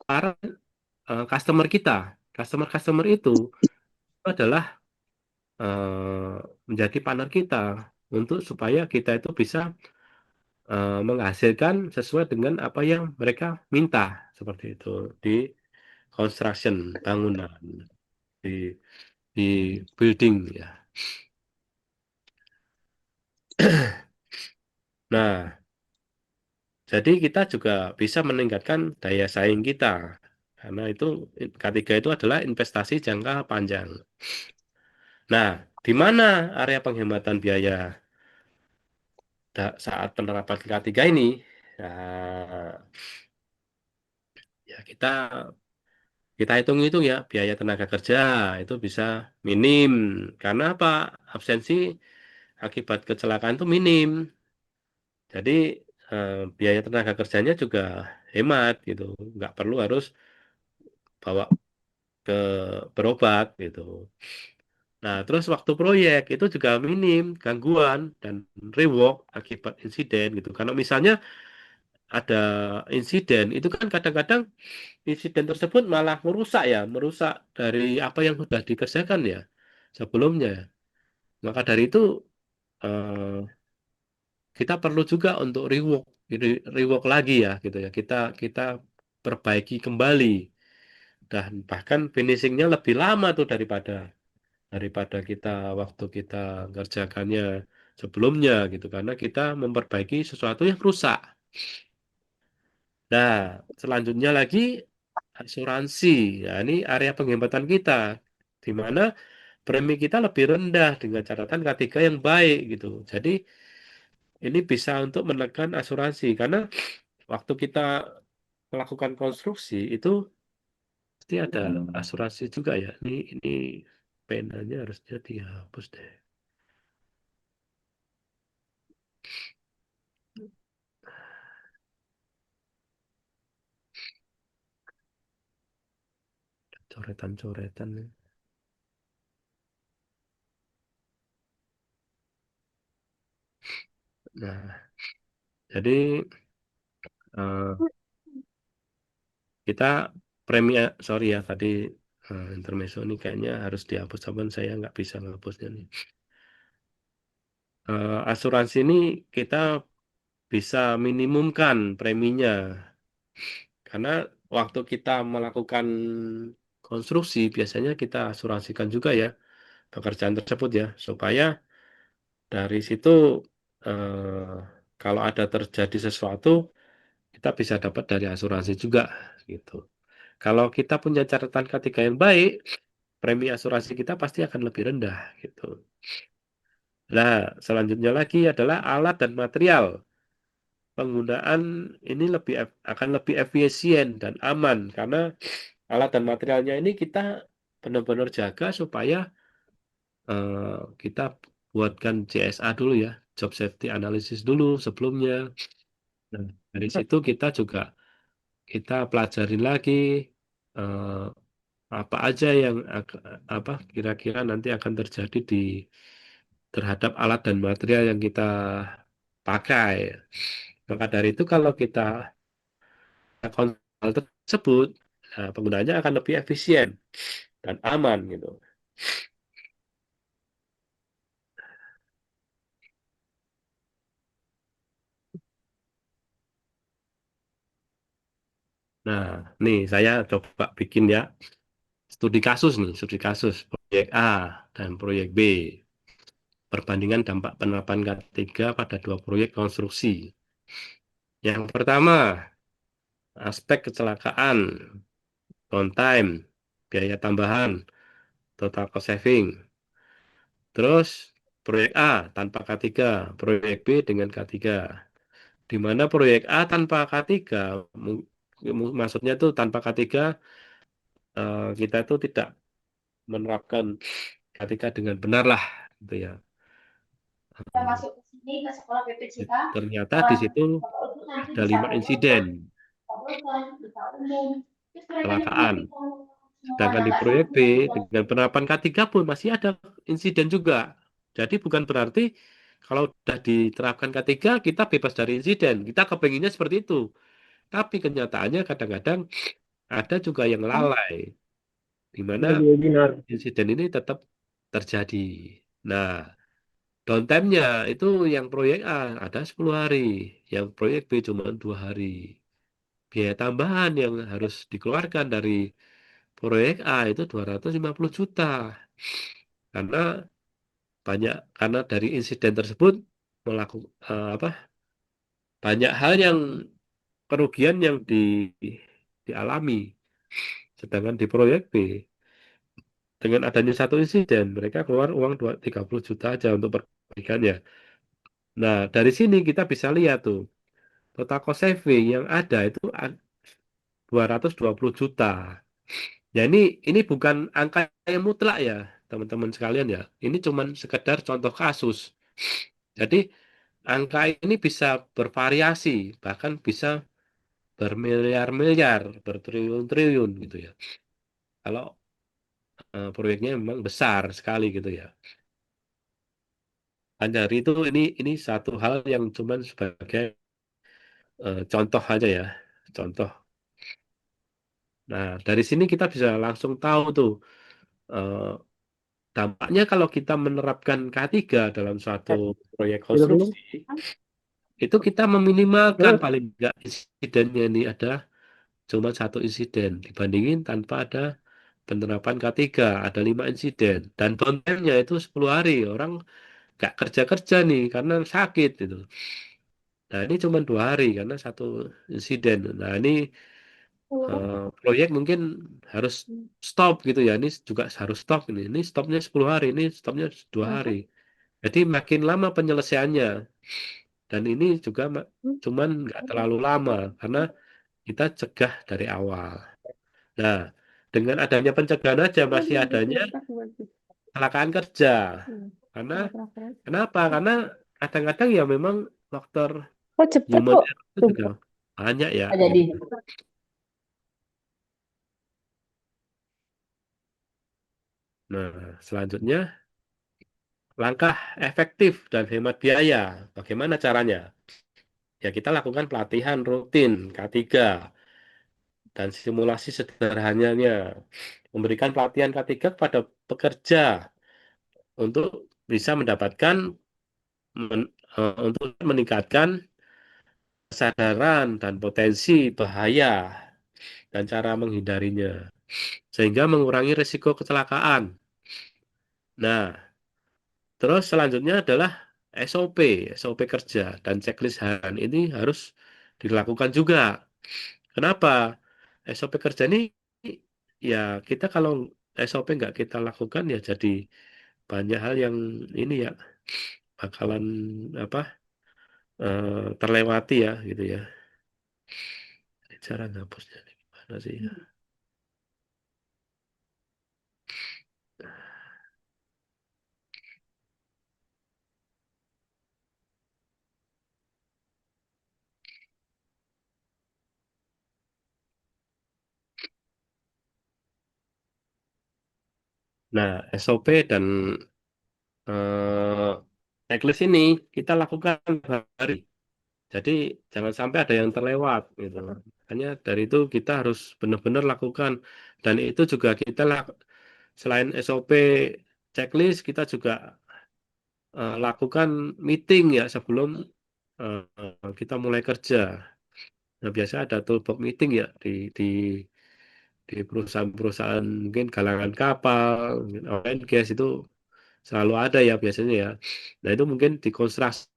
para customer kita. Customer itu adalah menjadi partner kita untuk supaya kita itu bisa menghasilkan sesuai dengan apa yang mereka minta seperti itu di construction bangunan di di building ya. Nah, jadi kita juga bisa meningkatkan daya saing kita karena itu ketiga itu adalah investasi jangka panjang. Nah, di mana area penghematan biaya saat penerapan ketiga ini? Nah, ya kita hitung-hitung ya biaya tenaga kerja itu bisa minim karena apa? Absensi akibat kecelakaan itu minim. Jadi biaya tenaga kerjanya juga hemat gitu, nggak perlu harus bawa ke berobat gitu. Nah, terus waktu proyek itu juga minim gangguan dan rework akibat insiden gitu. Kalau misalnya ada insiden, itu kan kadang-kadang insiden tersebut malah merusak dari apa yang sudah dikerjakan ya sebelumnya. Maka dari itu eh, kita perlu juga untuk rework lagi ya gitu ya. Kita perbaiki kembali dan bahkan finishingnya lebih lama tuh daripada waktu kita ngerjakannya sebelumnya gitu karena kita memperbaiki sesuatu yang rusak. Nah, selanjutnya lagi asuransi. Ya, ini area penghematan kita di mana premi kita lebih rendah dengan catatan K3 yang baik gitu. Jadi ini bisa untuk menekan asuransi karena waktu kita melakukan konstruksi itu pasti ada asuransi juga ya. Ini penanya harusnya dihapus deh. Coretan-coretan. Nah, jadi eh, kita premi, sorry ya tadi intermezzo ini kayaknya harus dihapus, teman saya nggak bisa menghapusnya nih. Asuransi ini kita bisa minimumkan preminya karena waktu kita melakukan konstruksi biasanya kita asuransikan juga ya pekerjaan tersebut ya supaya dari situ eh, kalau ada terjadi sesuatu kita bisa dapat dari asuransi juga gitu. Kalau kita punya catatan K3 yang baik, premi asuransi kita pasti akan lebih rendah gitu. Nah, selanjutnya lagi adalah alat dan material. penggunaan ini akan lebih efisien dan aman karena alat dan materialnya ini kita benar-benar jaga supaya kita buatkan JSA dulu ya, Job Safety Analysis dulu sebelumnya. Nah, dari situ kita pelajarin lagi eh, apa aja yang apa kira-kira nanti akan terjadi terhadap alat dan material yang kita pakai. Maka dari itu kalau kita lakukan hal tersebut, nah, penggunaannya akan lebih efisien dan aman gitu. Nah, nih saya coba bikin ya studi kasus proyek A dan proyek B. Perbandingan dampak penerapan K3 pada dua proyek konstruksi. Yang pertama, aspek kecelakaan, downtime, biaya tambahan, total cost saving. Terus proyek A tanpa K3, proyek B dengan K3. Di mana proyek A tanpa K3, maksudnya itu tanpa K3, kita itu tidak menerapkan K3 dengan benar lah, gitu ya. Kita masuk ke sini ke sekolah BPJK, Ternyata di situ Bapak Ibu nanti ada bisa 5 menelpon insiden bisa umum. Terus mereka ini kecelakaan. nanti kalau Sedangkan semuanya di nggak proyek B sambung, dengan penerapan K3 pun masih ada insiden juga. Jadi bukan berarti kalau sudah diterapkan K3 kita bebas dari insiden. Kita kepinginnya seperti itu. Tapi kenyataannya kadang-kadang ada juga yang lalai, di mana insiden ini tetap terjadi. Nah, downtime-nya itu yang proyek A ada 10 hari, yang proyek B cuma 2 hari. Biaya tambahan yang harus dikeluarkan dari proyek A itu 250 juta. Karena karena dari insiden tersebut melakukan apa? Banyak hal yang kerugian yang dialami. Sedangkan di proyek B dengan adanya satu insiden mereka keluar uang 30 juta aja untuk perbaikannya. Nah, dari sini kita bisa lihat tuh total cost saving yang ada itu 220 juta. Ya ini bukan angka yang mutlak ya, teman-teman sekalian ya. Ini cuman sekedar contoh kasus. Jadi angka ini bisa bervariasi, bahkan bisa bermiliar-miliar, bertriliun-triliun gitu ya. Kalau proyeknya memang besar sekali gitu ya. Hanya dari itu ini satu hal yang cuman sebagai contoh aja ya, contoh. Nah, dari sini kita bisa langsung tahu tuh eh, dampaknya kalau kita menerapkan K3 dalam suatu proyek konstruksi, itu kita meminimalkan paling enggak insidennya ini ada cuma satu insiden dibandingin tanpa ada penerapan K3 ada 5 insiden dan downtime-nya itu 10 hari orang nggak kerja-kerja nih karena sakit itu. Nah ini cuma 2 hari karena satu insiden. Nah ini proyek mungkin harus stop gitu ya. Ini juga harus stop ini. Ini stopnya 10 hari, ini stopnya 2 hari. Jadi makin lama penyelesaiannya. Dan ini juga cuman nggak terlalu lama karena kita cegah dari awal. Nah, dengan adanya pencegahan aja masih adanya kecelakaan kerja. Karena kenapa? Karena kadang-kadang ya memang faktor Kok cepet human kok? error itu juga banyak ya. Nggak jadi. Nah, selanjutnya langkah efektif dan hemat biaya. Bagaimana caranya? Ya kita lakukan pelatihan rutin K3 dan simulasi sederhananya. Memberikan pelatihan K3 kepada pekerja untuk bisa mendapatkan untuk meningkatkan kesadaran dan potensi bahaya dan cara menghindarinya sehingga mengurangi risiko kecelakaan. Nah, terus selanjutnya adalah SOP, SOP kerja dan checklist harian ini harus dilakukan juga. Kenapa? SOP kerja ini ya kita kalau SOP nggak kita lakukan ya jadi banyak hal yang ini ya bakalan apa terlewati ya gitu ya. Cara ngapusnya ini gimana sih? Nah, SOP dan eh, checklist ini kita lakukan hari. Jadi jangan sampai ada yang terlewat gitu. Makanya dari itu kita harus benar-benar lakukan dan itu juga kita selain SOP checklist kita juga lakukan meeting ya sebelum kita mulai kerja. Nah, biasa ada toolbox meeting ya di perusahaan-perusahaan mungkin galangan kapal, mungkin oil and gas itu selalu ada ya biasanya ya. Nah, itu mungkin di konstruksi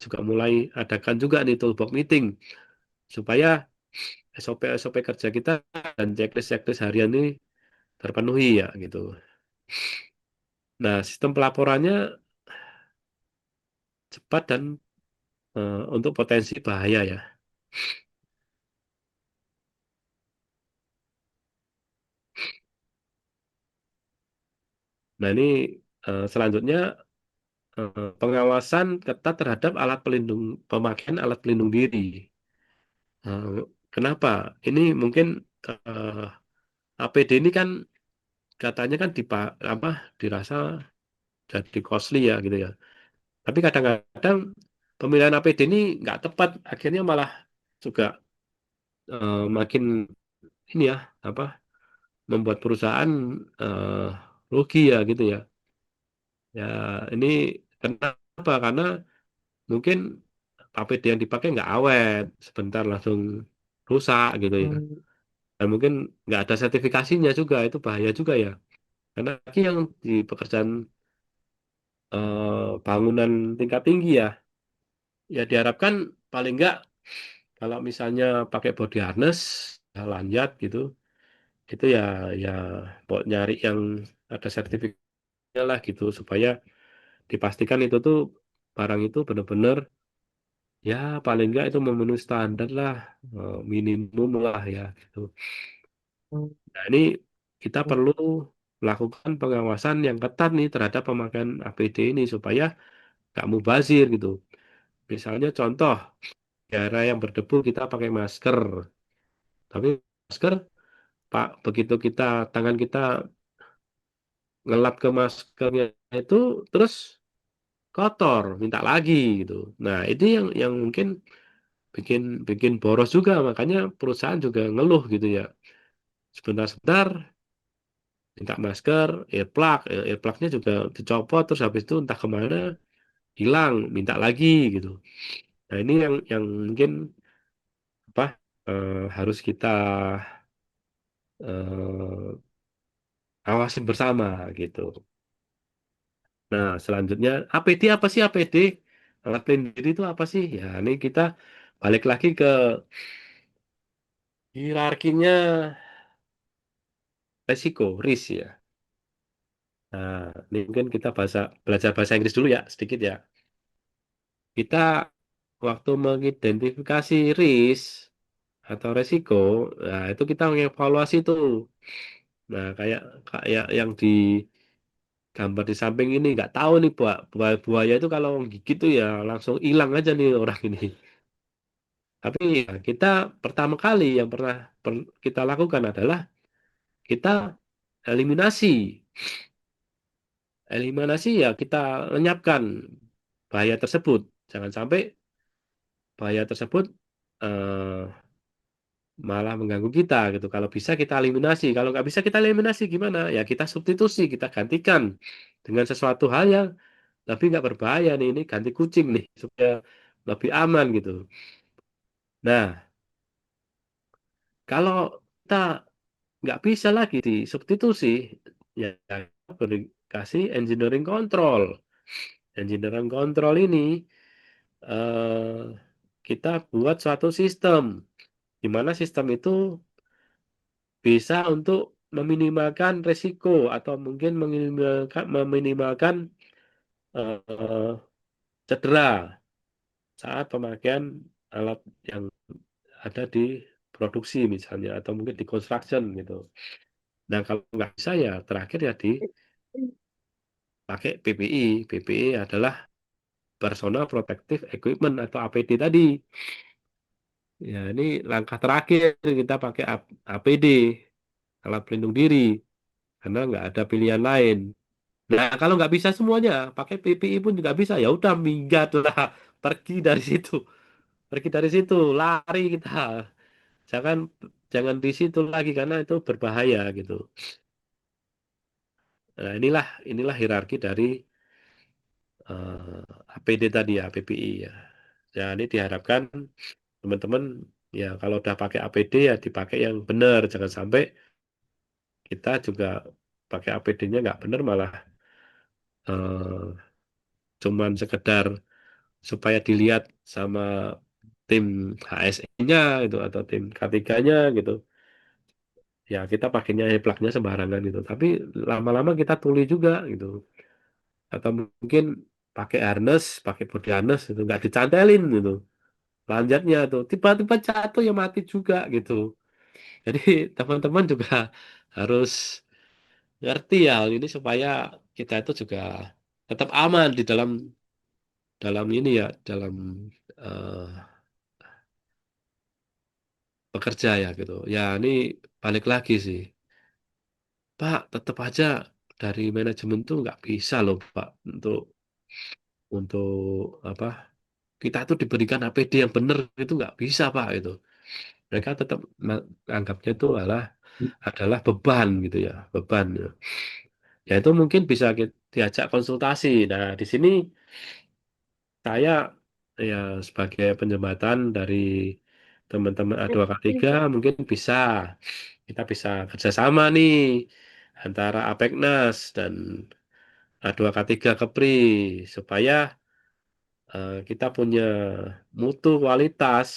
juga mulai adakan juga nih toolbox meeting supaya SOP-SOP kerja kita dan checklist-checklist harian ini terpenuhi ya gitu. Nah, sistem pelaporannya cepat dan untuk potensi bahaya ya. Nah, ini selanjutnya pengawasan ketat terhadap alat pelindung pemakaian alat pelindung diri. Eh, Kenapa? Ini mungkin eh, APD ini kan katanya kan apa dirasa jadi costly ya gitu ya. Tapi kadang-kadang pemilihan APD ini nggak tepat, akhirnya malah juga makin ini ya apa membuat perusahaan eh, rugi ya gitu ya. Ya ini kenapa? Karena mungkin APD yang dipakai nggak awet, sebentar langsung rusak gitu ya. Dan mungkin nggak ada sertifikasinya juga, itu bahaya juga ya. Karena lagi yang di pekerjaan bangunan tingkat tinggi ya, ya diharapkan paling nggak kalau misalnya pakai body harness, ya lanjat gitu, itu ya ya nyari yang ada sertifikatnya lah gitu supaya dipastikan itu tuh barang itu benar-benar ya paling nggak itu memenuhi standar lah, minimum lah ya gitu. Nah, ini kita perlu melakukan pengawasan yang ketat nih terhadap pemakaian APD ini supaya nggak mubazir gitu. Misalnya contoh, di area yang berdebu kita pakai masker, tapi masker Pak begitu kita tangan kita ngelap ke maskernya itu terus kotor, minta lagi gitu. Nah, ini yang mungkin bikin bikin boros juga, makanya perusahaan juga ngeluh gitu ya. Sebentar-sebentar minta masker, earplug, earplugnya juga dicopot terus habis itu entah kemana hilang, minta lagi gitu. Nah, ini yang mungkin apa harus kita eh, awasin bersama gitu. Nah, selanjutnya APD apa sih APD? Alat pelindung diri itu apa sih? Ya, ini kita balik lagi ke hierarkinya resiko, risk ya. Nah, ini mungkin kita belajar bahasa Inggris dulu ya, sedikit ya. Kita waktu mengidentifikasi risk atau resiko, nah itu kita mengevaluasi tuh. Nah, kayak kayak yang di gambar di samping ini nggak tahu nih buaya itu kalau gigit tuh ya langsung hilang aja nih orang ini. Tapi ya, kita pertama kali yang pernah kita lakukan adalah kita eliminasi. Eliminasi ya kita lenyapkan bahaya tersebut. Jangan sampai bahaya tersebut eh, malah mengganggu kita gitu. Kalau bisa kita eliminasi. Kalau nggak bisa kita eliminasi gimana? Ya kita substitusi, kita gantikan dengan sesuatu hal yang lebih nggak berbahaya nih. Ini ganti kucing nih supaya lebih aman gitu. Nah, kalau kita nggak bisa lagi di substitusi, ya kasih engineering control. Engineering control ini eh, kita buat suatu sistem, di mana sistem itu bisa untuk meminimalkan risiko atau mungkin meminimalkan eh, cedera. saat pemakaian alat yang ada di produksi misalnya atau mungkin di construction gitu. Nah kalau nggak bisa ya terakhir ya dipakai PPI. PPI adalah Personal Protective Equipment atau APD tadi. Ya ini langkah terakhir kita pakai APD, alat pelindung diri, karena nggak ada pilihan lain. Nah kalau nggak bisa semuanya, pakai PPI pun juga bisa. Ya udah minggat lah, pergi dari situ, pergi dari situ, lari kita. Jangan jangan di situ lagi karena itu berbahaya gitu. Nah, inilah hierarki dari APD tadi ya, PPI ya. Ya, ini diharapkan teman-teman ya kalau udah pakai APD ya dipakai yang benar, jangan sampai kita juga pakai APD-nya nggak benar malah eh, cuman sekedar supaya dilihat sama tim HSE-nya gitu atau tim K3-nya gitu. Ya kita pakainya plaknya sembarangan gitu. Tapi lama-lama kita tuli juga gitu. Atau mungkin pakai harness, pakai body harness itu nggak dicantelin gitu. Lanjutnya tuh tiba-tiba jatuh ya mati juga gitu. Jadi teman-teman juga harus ngerti ya hal ini supaya kita itu juga tetap aman di dalam dalam ini ya dalam eh, bekerja ya gitu. Ya ini balik lagi sih, Pak. Tetap aja dari manajemen tuh nggak bisa loh Pak untuk apa kita tuh diberikan APD yang benar itu nggak bisa Pak itu. Mereka tetap anggapnya itu adalah beban gitu ya, beban. Ya. Ya itu mungkin bisa diajak konsultasi. Nah, di sini saya ya sebagai penjembatan dari teman-teman A2K3 mungkin kita bisa kerjasama nih antara Apeknas dan A2K3 Kepri supaya kita punya mutu kualitas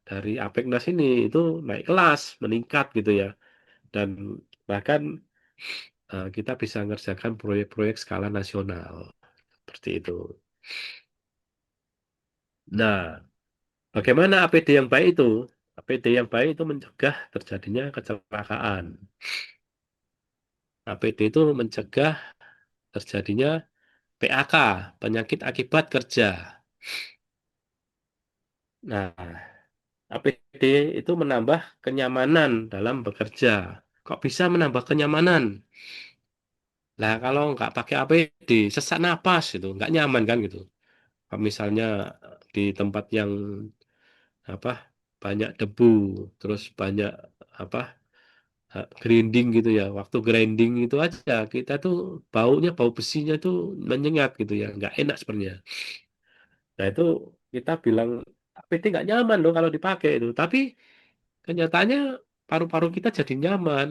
dari Apeknas ini itu naik kelas, meningkat gitu ya. Dan bahkan kita bisa ngerjakan proyek-proyek skala nasional seperti itu. Nah, bagaimana APD yang baik itu? APD yang baik itu mencegah terjadinya kecelakaan. APD itu mencegah terjadinya PAK, penyakit akibat kerja. Nah, APD itu menambah kenyamanan dalam bekerja. Kok bisa menambah kenyamanan? Nah, kalau nggak pakai APD, sesak napas itu, nggak nyaman kan gitu. Kalau misalnya di tempat yang apa banyak debu, terus banyak apa grinding gitu ya. Waktu grinding itu aja kita tuh bau besinya tuh menyengat gitu ya, nggak enak sebenarnya. Nah itu kita bilang APD nggak nyaman loh kalau dipakai itu, tapi kenyataannya paru-paru kita jadi nyaman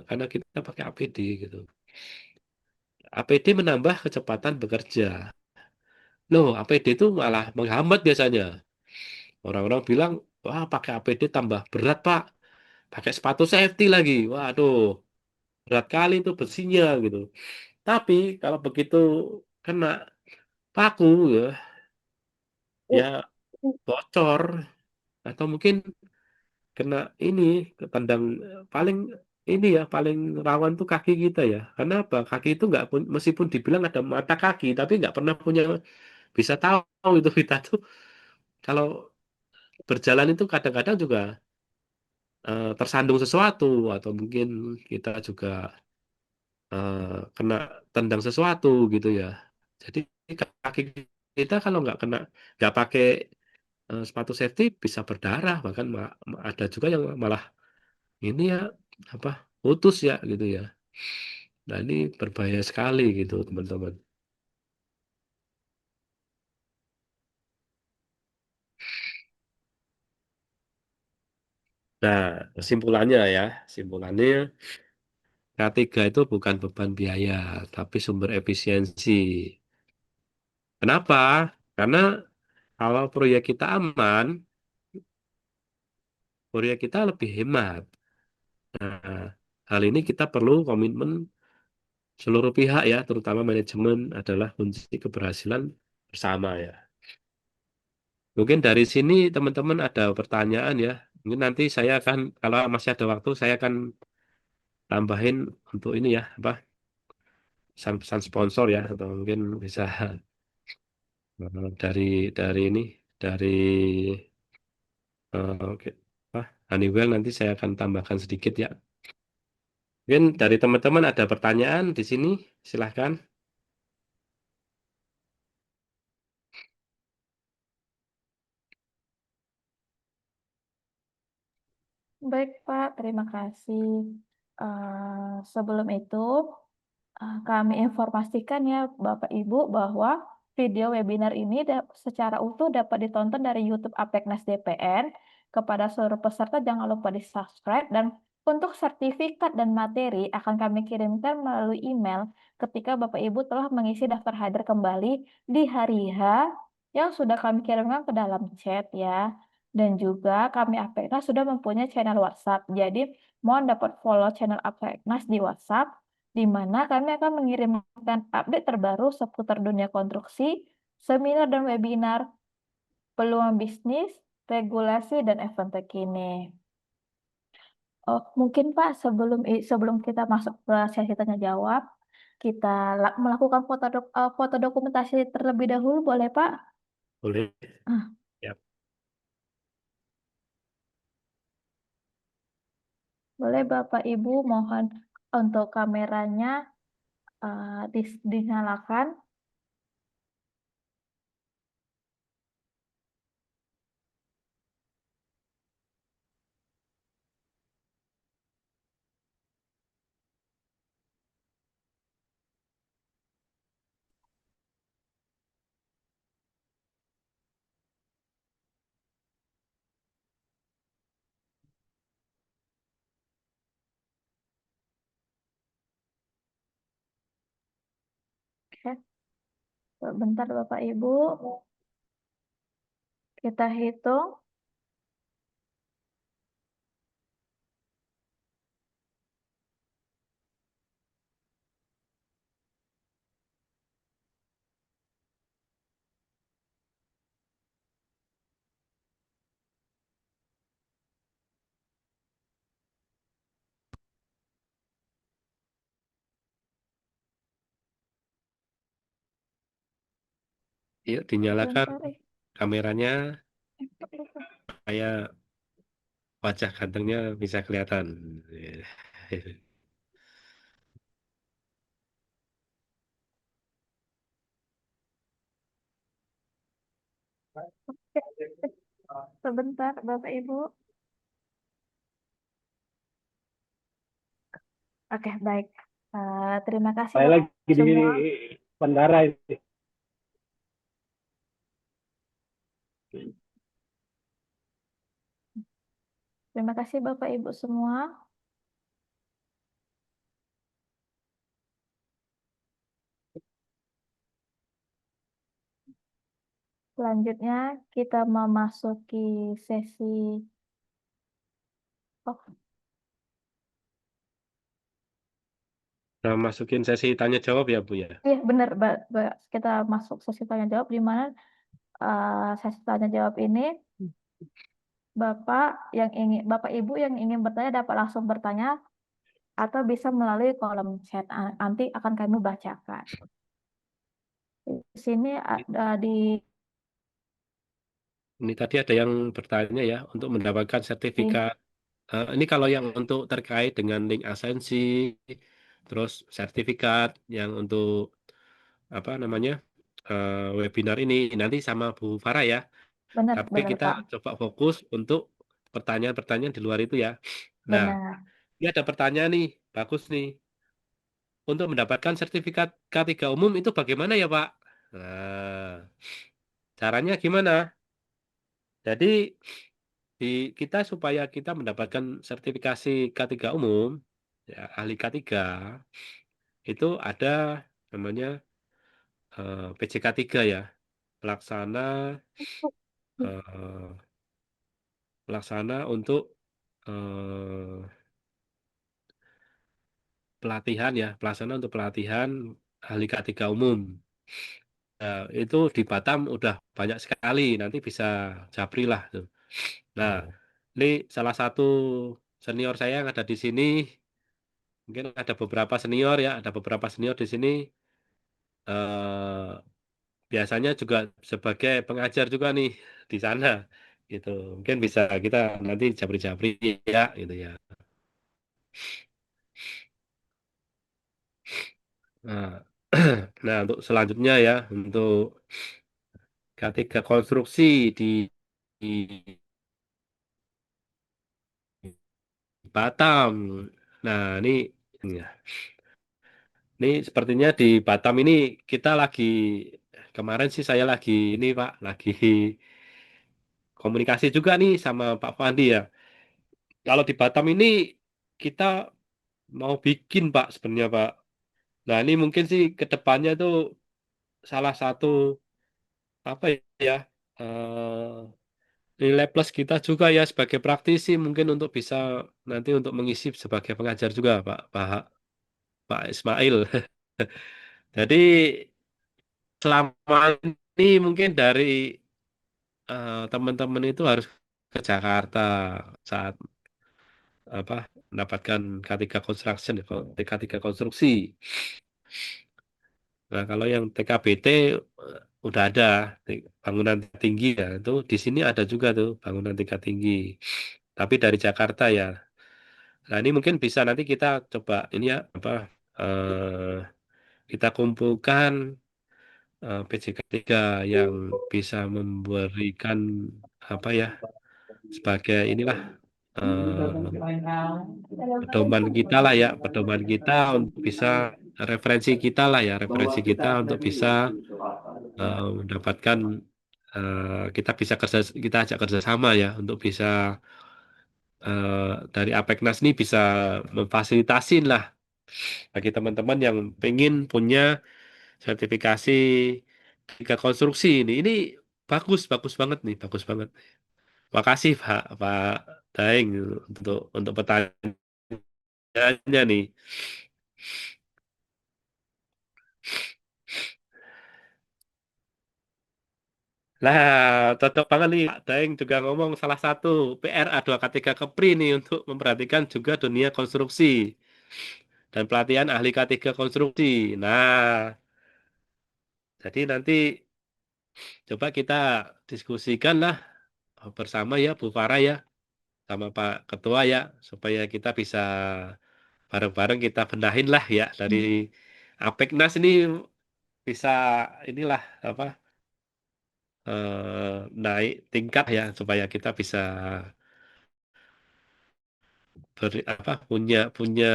karena kita pakai APD gitu. APD menambah kecepatan bekerja. Loh, APD itu malah menghambat biasanya. Orang-orang bilang, wah pakai APD tambah berat Pak, pakai sepatu safety lagi. Waduh, berat kali itu besinya gitu. Tapi kalau begitu kena paku ya, ya bocor atau mungkin kena ini ketendang paling ini ya paling rawan tuh kaki kita ya. Karena apa? Kaki itu nggak meskipun dibilang ada mata kaki, tapi nggak pernah punya bisa tahu itu kita tuh kalau berjalan itu kadang-kadang juga tersandung sesuatu atau mungkin kita juga eh, kena tendang sesuatu gitu ya. Jadi kaki kita kalau nggak pakai sepatu safety bisa berdarah bahkan ada juga yang malah ini ya apa putus ya gitu ya. Nah ini berbahaya sekali gitu teman-teman. Nah kesimpulannya K3 itu bukan beban biaya tapi sumber efisiensi. Kenapa? Karena kalau proyek kita aman, proyek kita lebih hemat. Nah, hal ini kita perlu komitmen seluruh pihak ya, terutama manajemen adalah kunci keberhasilan bersama ya. Mungkin dari sini teman-teman ada pertanyaan ya. Mungkin nanti saya akan, kalau masih ada waktu, saya akan tambahin untuk ini ya, apa, pesan-pesan sponsor ya, atau mungkin bisa dari ini, dari oke, apa, Honeywell nanti saya akan tambahkan sedikit ya. Mungkin dari teman-teman ada pertanyaan di sini, silahkan. Baik, Pak. Terima kasih. Sebelum itu, kami informasikan ya Bapak Ibu bahwa video webinar ini secara utuh dapat ditonton dari YouTube Apeknas DPR. Kepada seluruh peserta jangan lupa di-subscribe dan untuk sertifikat dan materi akan kami kirimkan melalui email ketika Bapak Ibu telah mengisi daftar hadir kembali di hari H yang sudah kami kirimkan ke dalam chat ya. Dan juga kami Apeknas sudah mempunyai channel WhatsApp. Jadi mohon dapat follow channel Apeknas di WhatsApp di mana kami akan mengirimkan update terbaru seputar dunia konstruksi, seminar dan webinar, peluang bisnis, regulasi, dan event terkini. Oh, mungkin Pak, sebelum kita masuk ke sesi tanya jawab, kita melakukan foto dokumentasi terlebih dahulu, boleh Pak? Boleh. Ah, Ya. boleh Bapak Ibu, mohon untuk kameranya dinyalakan. Oke, bentar Bapak Ibu, kita hitung. Yuk, dinyalakan Sebentar, kameranya, supaya wajah gantengnya bisa kelihatan. Sebentar, Bapak Ibu. Oke, baik. Terima kasih Saya Bapak lagi di semua. bandara ini. Terima kasih Bapak Ibu semua. Selanjutnya kita memasuki sesi. Oh, Nah, masukin sesi tanya jawab ya, Bu ya. iya benar, kita masuk sesi tanya jawab di mana sesi tanya jawab ini Bapak Ibu yang ingin bertanya dapat langsung bertanya atau bisa melalui kolom chat. Nanti akan kami bacakan. Di sini ada di Ini tadi ada yang bertanya ya, untuk mendapatkan sertifikat. Ini kalau yang untuk terkait dengan link asensi, terus sertifikat yang untuk apa namanya, webinar ini nanti sama Bu Farah ya. benar Tapi benar kita Pak. coba fokus untuk pertanyaan-pertanyaan di luar itu ya. Nah, Benar. ini ada pertanyaan nih, bagus nih. Untuk mendapatkan sertifikat K3 umum itu bagaimana ya, Pak? Nah, caranya gimana? Jadi di kita supaya kita mendapatkan sertifikasi K3 umum, ya, ahli K3 itu ada namanya PJK 3 ya, pelaksana eh, pelaksana untuk eh, pelatihan ya, pelaksana untuk pelatihan ahli K3 umum. itu di Batam udah banyak sekali. Nanti bisa japri lah tuh. Nah, ini salah satu senior saya yang ada di sini. Mungkin ada beberapa senior ya, ada beberapa senior di sini. eh Biasanya juga sebagai pengajar juga nih di sana, gitu. Mungkin bisa kita nanti japri-japri ya, gitu ya. Nah, nah untuk selanjutnya ya, untuk ketiga konstruksi di Batam. Nah, ya. Ini sepertinya di Batam ini kita lagi kemarin sih saya lagi ini Pak, lagi komunikasi juga nih sama Pak Fandi ya. Kalau di Batam ini kita mau bikin Pak sebenarnya Pak. Nah, ini mungkin sih ke depannya tuh salah satu apa ya nilai plus kita juga ya sebagai praktisi mungkin untuk bisa nanti untuk mengisi sebagai pengajar juga Pak Ismail. Jadi selama ini mungkin dari teman-teman itu harus ke Jakarta saat apa mendapatkan K3 construction K3 konstruksi. Nah, kalau yang TKBT udah ada bangunan tinggi ya, itu di sini ada juga tuh bangunan tingkat tinggi. Tapi dari Jakarta ya. Nah, ini mungkin bisa nanti kita coba ini ya apa eh, kita kumpulkan PJK 3 yang bisa memberikan apa ya sebagai inilah eh, pedoman kita lah ya, pedoman kita untuk bisa referensi kita lah ya, referensi kita untuk bisa mendapatkan kita bisa kita ajak kerjasama ya untuk bisa dari Apeknas ini bisa memfasilitasin lah bagi teman-teman yang pengen punya sertifikasi 3 konstruksi ini. Ini bagus, bagus banget nih, bagus banget. Makasih Pak Daeng untuk pertanyaannya nih. Nah, cocok banget nih. Pak Daeng juga ngomong salah satu PR A2K3 Kepri nih untuk memperhatikan juga dunia konstruksi dan pelatihan ahli K3 konstruksi. Nah, jadi nanti coba kita diskusikan lah bersama ya Bu Farah ya sama Pak Ketua ya supaya kita bisa bareng-bareng kita benahin lah ya dari Apeknas ini bisa inilah apa naik tingkat ya supaya kita bisa punya punya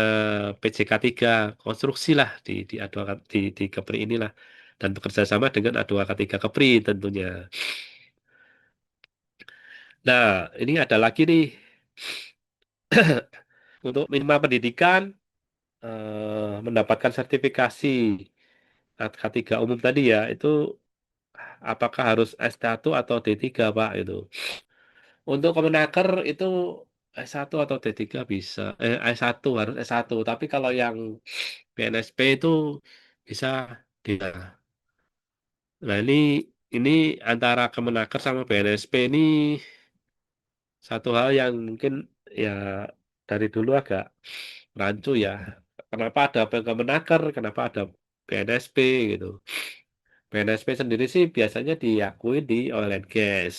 PJK 3 konstruksi lah di A2 di Kepri inilah dan bekerja sama dengan A2K3 Kepri tentunya. Nah, ini ada lagi nih untuk minimal pendidikan mendapatkan sertifikasi K3 umum tadi ya itu apakah harus S1 atau D3 Pak itu. Untuk Kemenaker itu S1 atau D3 bisa. S1 harus S1. Tapi kalau yang BNSP itu bisa D. Nah, ini antara Kemenaker sama BNSP ini satu hal yang mungkin ya dari dulu agak rancu ya. Kenapa ada Kemenaker, kenapa ada BNSP gitu. BNSP sendiri sih biasanya diakui di oil and gas.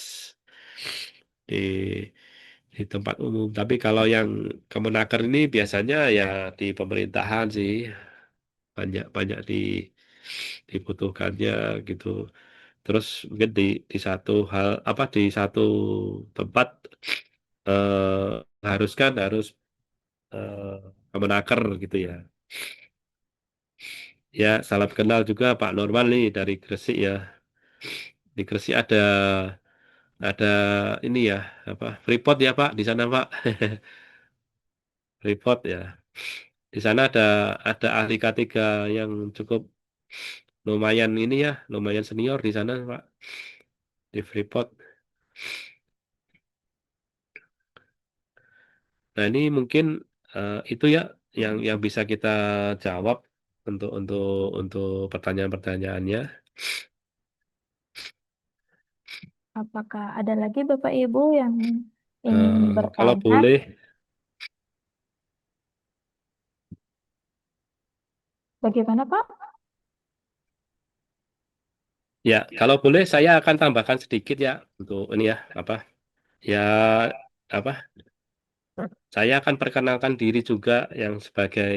Di tempat umum. Tapi kalau yang Kemenaker ini biasanya ya di pemerintahan sih banyak banyak dibutuhkannya gitu. Terus mungkin di satu hal apa di satu tempat harus eh, Kemenaker gitu ya. Ya salam kenal juga Pak Norman nih dari Gresik ya. Di Gresik ada ini ya apa Freeport ya Pak di sana Pak. Freeport ya. Di sana ada ahli K3 yang cukup lumayan ini ya, lumayan senior di sana, Pak, di Freeport. Nah, ini mungkin itu ya yang bisa kita jawab untuk untuk pertanyaan-pertanyaannya. Apakah ada lagi Bapak Ibu yang ingin Kalau bertanya? boleh, Bagaimana Pak? ya, kalau boleh saya akan tambahkan sedikit ya untuk ini ya, ya, apa, saya akan perkenalkan diri juga yang sebagai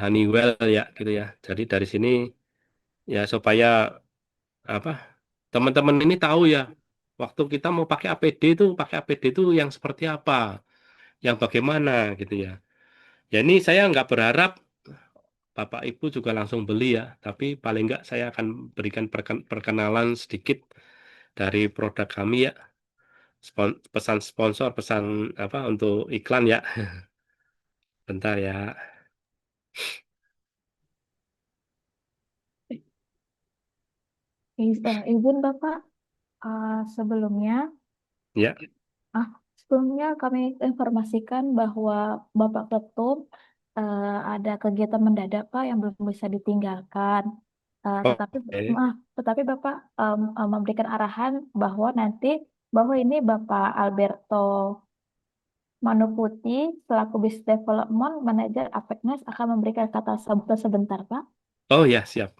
Honeywell ya, gitu ya. Jadi dari sini ya supaya apa teman-teman ini tahu ya, waktu kita mau pakai APD itu yang seperti apa, yang bagaimana gitu ya. Ya ini saya nggak berharap Bapak Ibu juga langsung beli ya, tapi paling nggak saya akan berikan perkenalan sedikit dari produk kami ya. Pesan sponsor, pesan apa untuk iklan ya. Bentar ya. Izin Bapak, sebelumnya, Ya. ah, sebelumnya kami informasikan bahwa Bapak Ketum ada kegiatan mendadak Pak yang belum bisa ditinggalkan. Tetapi, Oke. tetapi Bapak memberikan arahan bahwa nanti bahwa ini Bapak Alberto Manuputi selaku Business Development Manager Apeknas akan memberikan kata sambutan sebentar Pak. Oh ya, siap.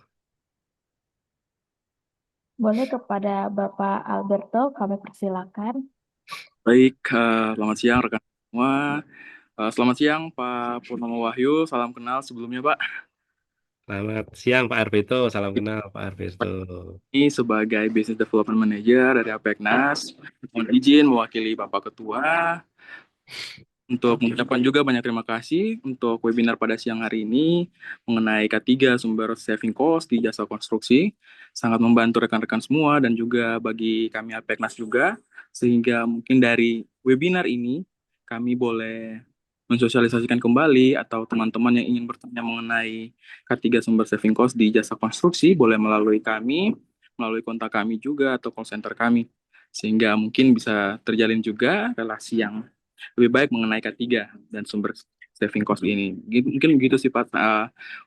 Boleh kepada Bapak Alberto kami persilakan. Baik, selamat siang rekan semua. Selamat siang Pak Purnomo Wahyu, salam kenal sebelumnya Pak. Selamat siang Pak Arbito, salam kenal Pak Arbito. Ini sebagai Business Development Manager dari Apeknas, mohon izin mewakili Bapak Ketua untuk mengucapkan juga banyak terima kasih untuk webinar pada siang hari ini mengenai K3 sumber saving cost di jasa konstruksi. Sangat membantu rekan-rekan semua dan juga bagi kami Apeknas juga, sehingga mungkin dari webinar ini kami boleh mensosialisasikan kembali atau teman-teman yang ingin bertanya mengenai K3 sumber saving cost di jasa konstruksi boleh melalui kami, melalui kontak kami juga atau call center kami. Sehingga mungkin bisa terjalin juga relasi yang lebih baik mengenai K3 dan sumber saving cost ini. Mungkin begitu sih Pak.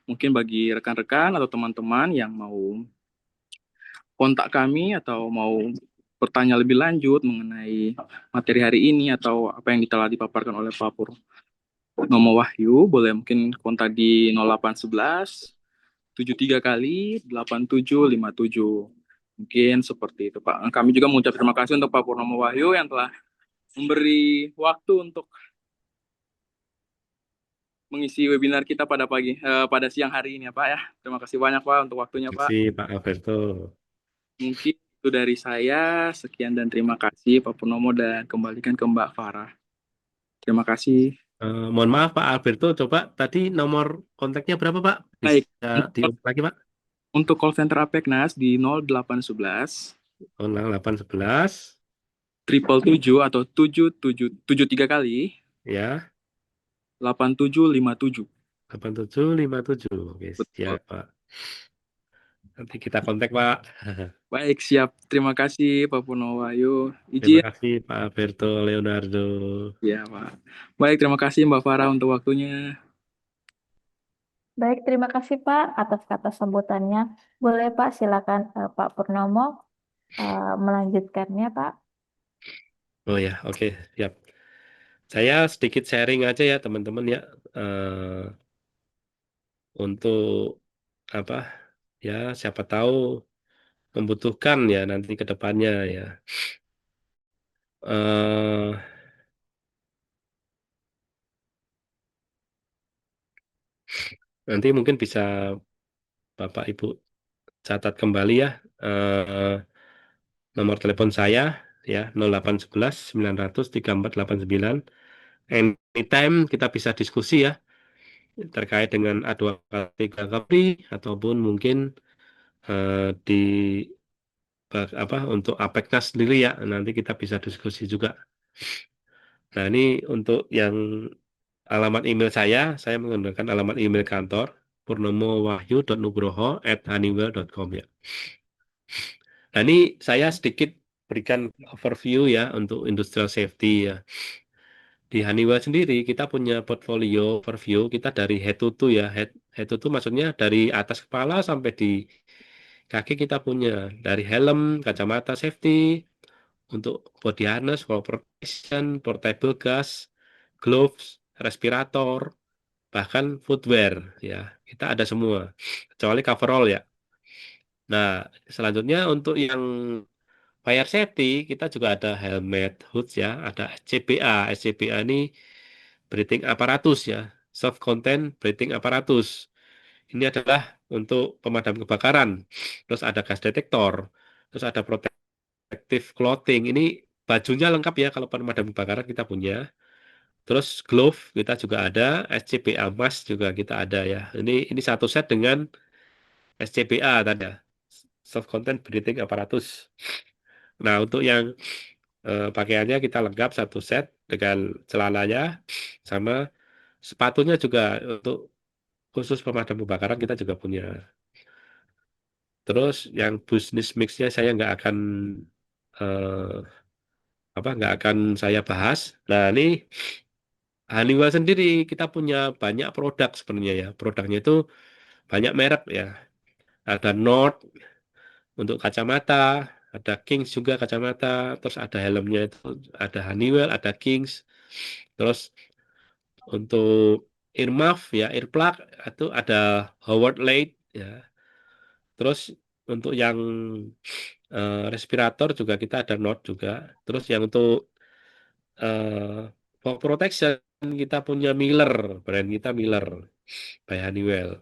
Mungkin bagi rekan-rekan atau teman-teman yang mau kontak kami atau mau bertanya lebih lanjut mengenai materi hari ini atau apa yang telah dipaparkan oleh Pak Purnomo Wahyu, boleh mungkin kontak di 0811 73 kali 8757. Mungkin seperti itu Pak. Kami juga mengucap terima kasih untuk Pak Purnomo Wahyu yang telah memberi waktu untuk mengisi webinar kita pada siang hari ini ya Pak ya. Terima kasih banyak Pak untuk waktunya Terima Pak. kasih Pak Alberto. Mungkin itu dari saya. Sekian dan terima kasih Pak Purnomo dan kembalikan ke Mbak Farah. Terima kasih. Mohon maaf Pak Alberto, coba tadi nomor kontaknya berapa Pak? Baik, Bisa diulang lagi Pak? untuk call center Apeknas di 0811 0811 777 atau 7773 kali ya 8757. 8757. Oke, Betul. siap Pak. Nanti kita kontak Pak. Baik, siap. Terima kasih Pak Purnomo Wahyu. Terima Izin kasih Pak Alberto Leonardo. ya Pak. Baik, terima kasih Mbak Farah untuk waktunya. Baik, terima kasih Pak atas kata sambutannya. Boleh Pak, silakan Pak Purnomo melanjutkannya Pak. Oh ya, oke, siap. Saya sedikit sharing aja ya teman-teman ya, untuk apa ya, siapa tahu membutuhkan ya nanti ke depannya ya. eh Nanti mungkin bisa Bapak Ibu catat kembali ya, nomor telepon saya ya 0811 900 3489. Anytime kita bisa diskusi ya terkait dengan A2K3 Kapri ataupun mungkin di untuk Apeknas sendiri ya, nanti kita bisa diskusi juga. Nah, ini untuk yang alamat email saya menggunakan alamat email kantor purnomowahyu.nugroho@honeywell.com ya. Nah, ini saya sedikit berikan overview ya untuk industrial safety ya. Di Honeywell sendiri kita punya portfolio overview kita dari head to toe ya. Head to toe maksudnya dari atas kepala sampai di Kaki kita punya dari helm, kacamata safety, untuk body harness, for protection, portable gas, gloves, respirator, bahkan footwear ya. Kita ada semua kecuali coverall ya. Nah, selanjutnya untuk yang fire safety kita juga ada helmet, hood ya, ada SCBA. SCBA ini breathing apparatus ya, soft content breathing apparatus. Ini adalah untuk pemadam kebakaran. Terus ada gas detektor, terus ada protective clothing. Ini bajunya lengkap ya kalau pemadam kebakaran kita punya. Terus glove kita juga ada, SCBA mask juga kita ada ya. Ini satu set dengan SCBA tadi ya, soft content breathing apparatus. Nah, untuk yang pakaiannya kita lengkap satu set dengan celananya sama sepatunya juga untuk khusus pemadam kebakaran kita juga punya. Terus yang bisnis mixnya saya eh, nggak akan saya bahas. Nah, ini Honeywell sendiri kita punya banyak produk sebenarnya ya. Produknya itu banyak merek ya. Ada Nord untuk kacamata, ada Kings juga kacamata, terus ada helmnya itu ada Honeywell, ada Kings. Terus untuk earmuff ya, earplug itu ada Howard Leigh ya. Terus untuk yang respirator juga kita ada Nord juga. Terus yang untuk for protection kita punya Miller, brand kita Miller by Honeywell.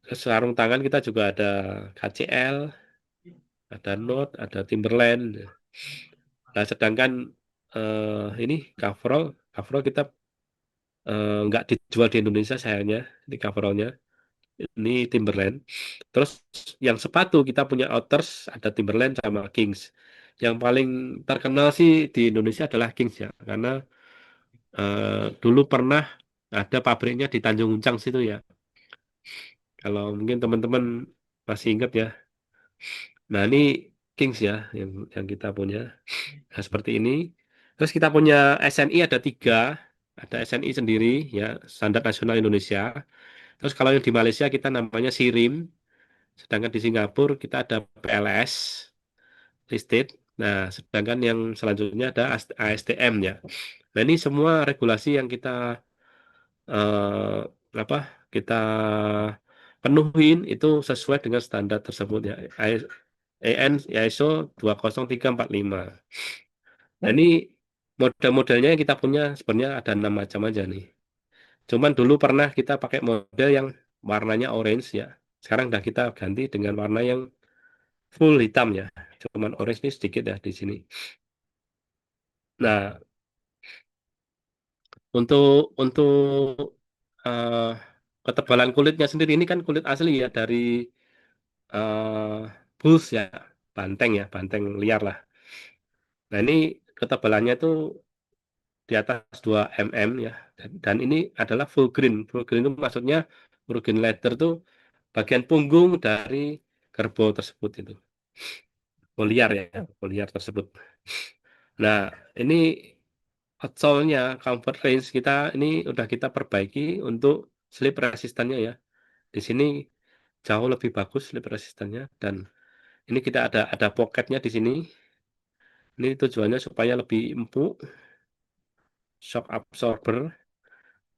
Terus sarung tangan kita juga ada KCL, ada Note, ada Timberland. Nah, sedangkan ini coverall kita nggak dijual di Indonesia sayangnya, di coverallnya. Ini Timberland. Terus yang sepatu kita punya Outers, ada Timberland sama Kings. Yang paling terkenal sih di Indonesia adalah Kings ya, karena dulu pernah ada pabriknya di Tanjung Uncang situ ya. Kalau mungkin teman-teman masih ingat ya. Nah, ini Kings ya yang kita punya. Nah, seperti ini. Terus kita punya SNI ada 3. Ada SNI sendiri ya, Standar Nasional Indonesia. Terus kalau yang di Malaysia kita namanya SIRIM. Sedangkan di Singapura kita ada PLS listed. Nah, sedangkan yang selanjutnya ada ASTM ya. Nah, ini semua regulasi yang kita apa kita penuhin itu sesuai dengan standar tersebut ya. EN ISO 20345. Nah, ini model-modelnya yang kita punya sebenarnya ada 6 macam aja nih. Cuman dulu pernah kita pakai model yang warnanya orange ya. Sekarang udah kita ganti dengan warna yang full hitam ya. Cuman orange ini sedikit ya di sini. Nah, untuk eh, ketebalan kulitnya sendiri ini kan kulit asli ya dari bulls ya, banteng liar lah. Nah, ini ketebalannya itu di atas 2 mm ya. Dan ini adalah full green. Full green itu maksudnya full green leather itu bagian punggung dari kerbau tersebut itu. Foliar ya, foliar tersebut. Nah, ini outsole-nya, comfort range kita ini udah kita perbaiki untuk slip resistannya ya. Di sini jauh lebih bagus slip resistannya dan ini kita ada pocketnya di sini. Ini tujuannya supaya lebih empuk, shock absorber.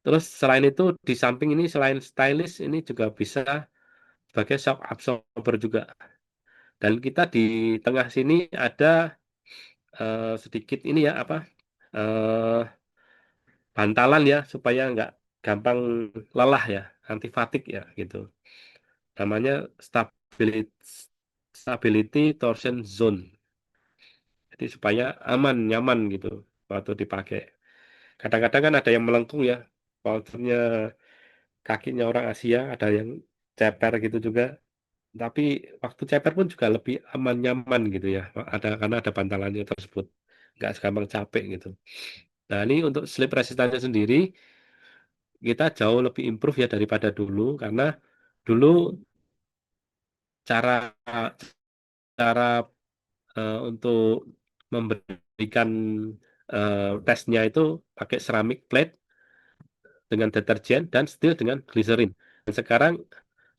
Terus selain itu di samping ini selain stylish ini juga bisa sebagai shock absorber juga. Dan kita di tengah sini ada sedikit ini ya apa eh, bantalan ya supaya nggak gampang lelah ya, anti fatigue ya gitu. Namanya stability stability torsion zone. Jadi supaya aman, nyaman gitu waktu dipakai. Kadang-kadang kan ada yang melengkung ya, pauternya kakinya orang Asia, ada yang ceper gitu juga. Tapi waktu ceper pun juga lebih aman nyaman gitu ya. Karena ada bantalannya tersebut, nggak segampang capek gitu. Nah, ini untuk slip resistannya sendiri kita jauh lebih improve ya daripada dulu karena dulu cara cara untuk memberikan tesnya itu pakai ceramic plate dengan deterjen dan still dengan glycerin. Dan sekarang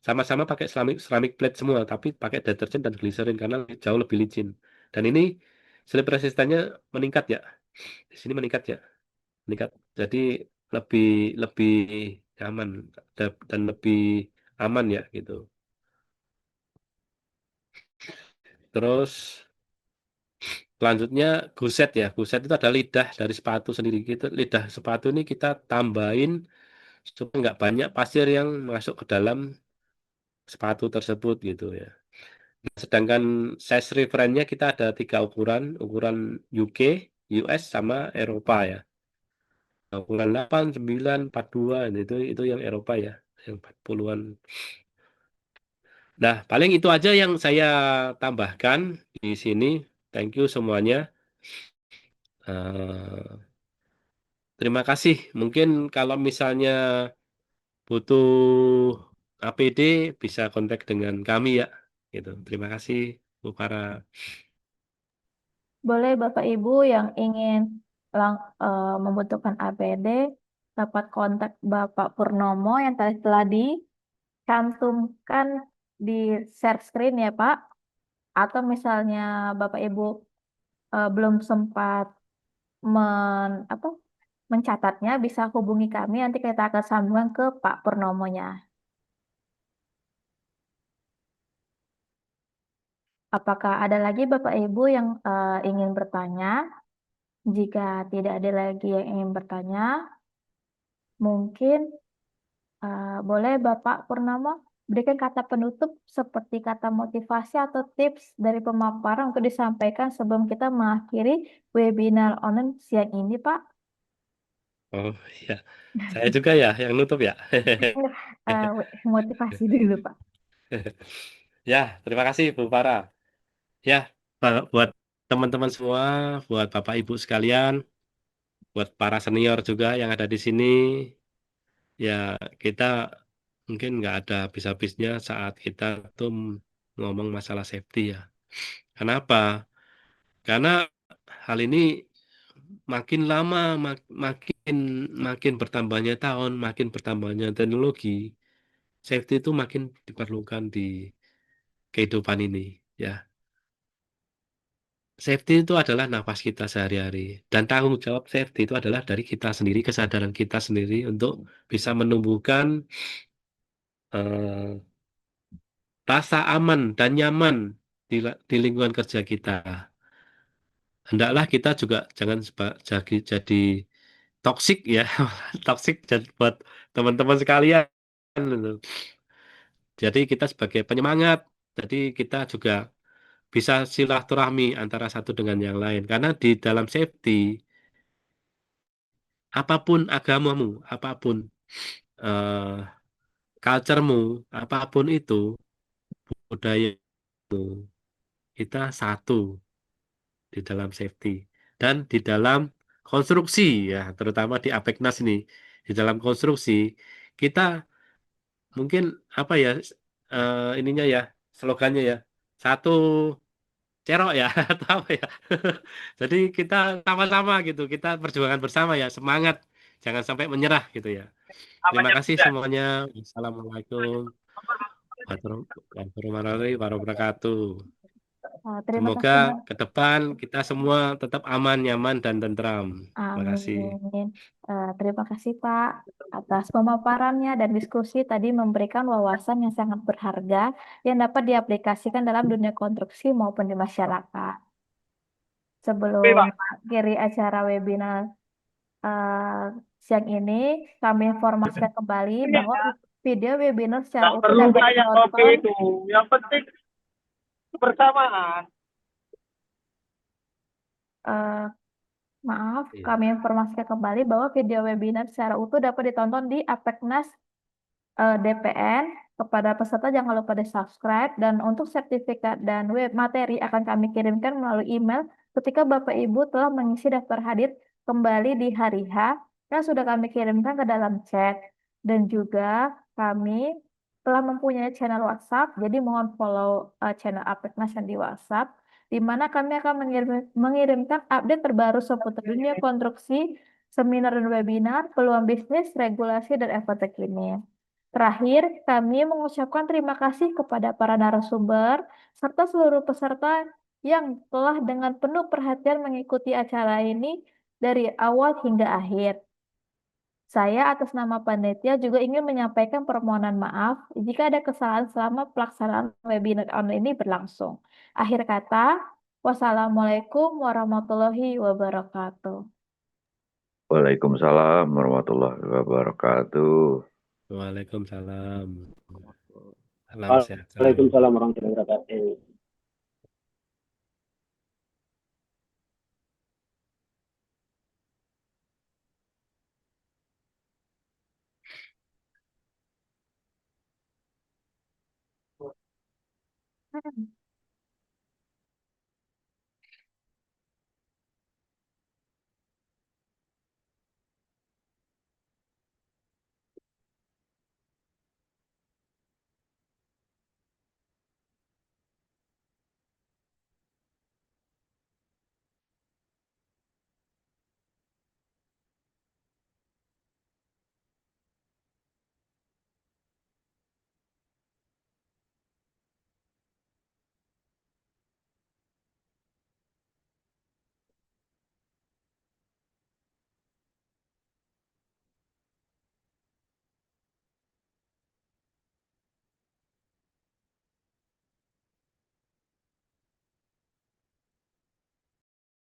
sama-sama pakai ceramic plate semua, tapi pakai deterjen dan glycerin karena jauh lebih licin. Dan ini slip resistannya meningkat ya. Di sini meningkat ya, meningkat. Jadi lebih lebih nyaman dan lebih aman ya gitu. Terus selanjutnya guset ya. Guset itu ada lidah dari sepatu sendiri. Lidah sepatu ini kita tambahin supaya nggak banyak pasir yang masuk ke dalam sepatu tersebut gitu ya. Sedangkan size referennya kita ada 3 ukuran, ukuran UK, US sama Eropa ya. Nah, ukuran 8, 9, 42 itu yang Eropa ya, yang 40-an. Nah, paling itu aja yang saya tambahkan di sini. Thank you semuanya. Eh, terima kasih. Mungkin kalau misalnya butuh APD bisa kontak dengan kami ya. Gitu. Terima kasih, Bu Farah. Boleh Bapak Ibu yang ingin membutuhkan APD dapat kontak Bapak Purnomo yang tadi telah dicantumkan di share screen ya Pak. Atau misalnya Bapak Ibu belum sempat mencatatnya, bisa hubungi kami, nanti kita akan sambungkan ke Pak Purnomonya. Apakah ada lagi Bapak Ibu yang ingin bertanya? Jika tidak ada lagi yang ingin bertanya, mungkin boleh Bapak Purnomo berikan kata penutup seperti kata motivasi atau tips dari pemaparan untuk disampaikan sebelum kita mengakhiri webinar online siang ini, Pak. Oh iya, saya juga ya yang nutup ya. Motivasi dulu, Pak. Ya, terima kasih Bu Farah. Ya, buat teman-teman semua, buat Bapak Ibu sekalian, buat para senior juga yang ada di sini, ya kita mungkin nggak ada habis-habisnya saat kita tuh ngomong masalah safety ya. Kenapa? Karena hal ini makin lama, makin makin bertambahnya tahun, makin bertambahnya teknologi, safety itu makin diperlukan di kehidupan ini. Ya, safety itu adalah nafas kita sehari-hari. Dan tanggung jawab safety itu adalah dari kita sendiri, kesadaran kita sendiri untuk bisa menumbuhkan eh, rasa aman dan nyaman di lingkungan kerja kita. Hendaklah kita juga jangan jadi toksik ya, toksik buat teman-teman sekalian. Gitu. Jadi kita sebagai penyemangat, jadi kita juga bisa silaturahmi antara satu dengan yang lain. Karena di dalam safety, apapun agamamu, apapun eh culture-mu, apapun itu, budayamu, kita satu di dalam safety. Dan di dalam konstruksi, ya, terutama di Apeknas ini, di dalam konstruksi, kita mungkin apa ya, ininya ya, slogannya ya, satu cerok ya, atau apa ya. Jadi kita sama-sama gitu, kita perjuangan bersama ya, semangat, jangan sampai menyerah gitu ya. Terima Apanya kasih tidak? semuanya. Assalamualaikum warahmatullahi wabarakatuh. Terima Semoga kasih, Mbak. ke depan kita semua tetap aman, nyaman, dan tentram. Terima kasih. Amin. Terima kasih Pak atas pemaparannya dan diskusi tadi memberikan wawasan yang sangat berharga yang dapat diaplikasikan dalam dunia konstruksi maupun di masyarakat. Oke, Sebelum Pak. mengakhiri acara webinar siang ini, kami informasikan kembali bahwa video webinar secara Tak utuh perlu dapat banyak kopi ditonton. itu. Yang penting kebersamaan. eh, Maaf, Iya. kami informasikan kembali bahwa video webinar secara utuh dapat ditonton di Apeknas DPN. Kepada peserta jangan lupa di-subscribe dan untuk sertifikat dan web materi akan kami kirimkan melalui email ketika Bapak Ibu telah mengisi daftar hadir kembali di hari H yang sudah kami kirimkan ke dalam chat. Dan juga kami telah mempunyai channel WhatsApp, jadi mohon follow channel Apeknas yang di WhatsApp, di mana kami akan mengirimkan update terbaru seputar dunia konstruksi, seminar dan webinar, peluang bisnis, regulasi, dan efek terkini. Terakhir, kami mengucapkan terima kasih kepada para narasumber serta seluruh peserta yang telah dengan penuh perhatian mengikuti acara ini dari awal hingga akhir. Saya atas nama panitia juga ingin menyampaikan permohonan maaf jika ada kesalahan selama pelaksanaan webinar online ini berlangsung. Akhir kata, wassalamualaikum warahmatullahi wabarakatuh. Waalaikumsalam warahmatullahi wabarakatuh. Waalaikumsalam. Salam sehat selalu. Waalaikumsalam warahmatullahi wabarakatuh.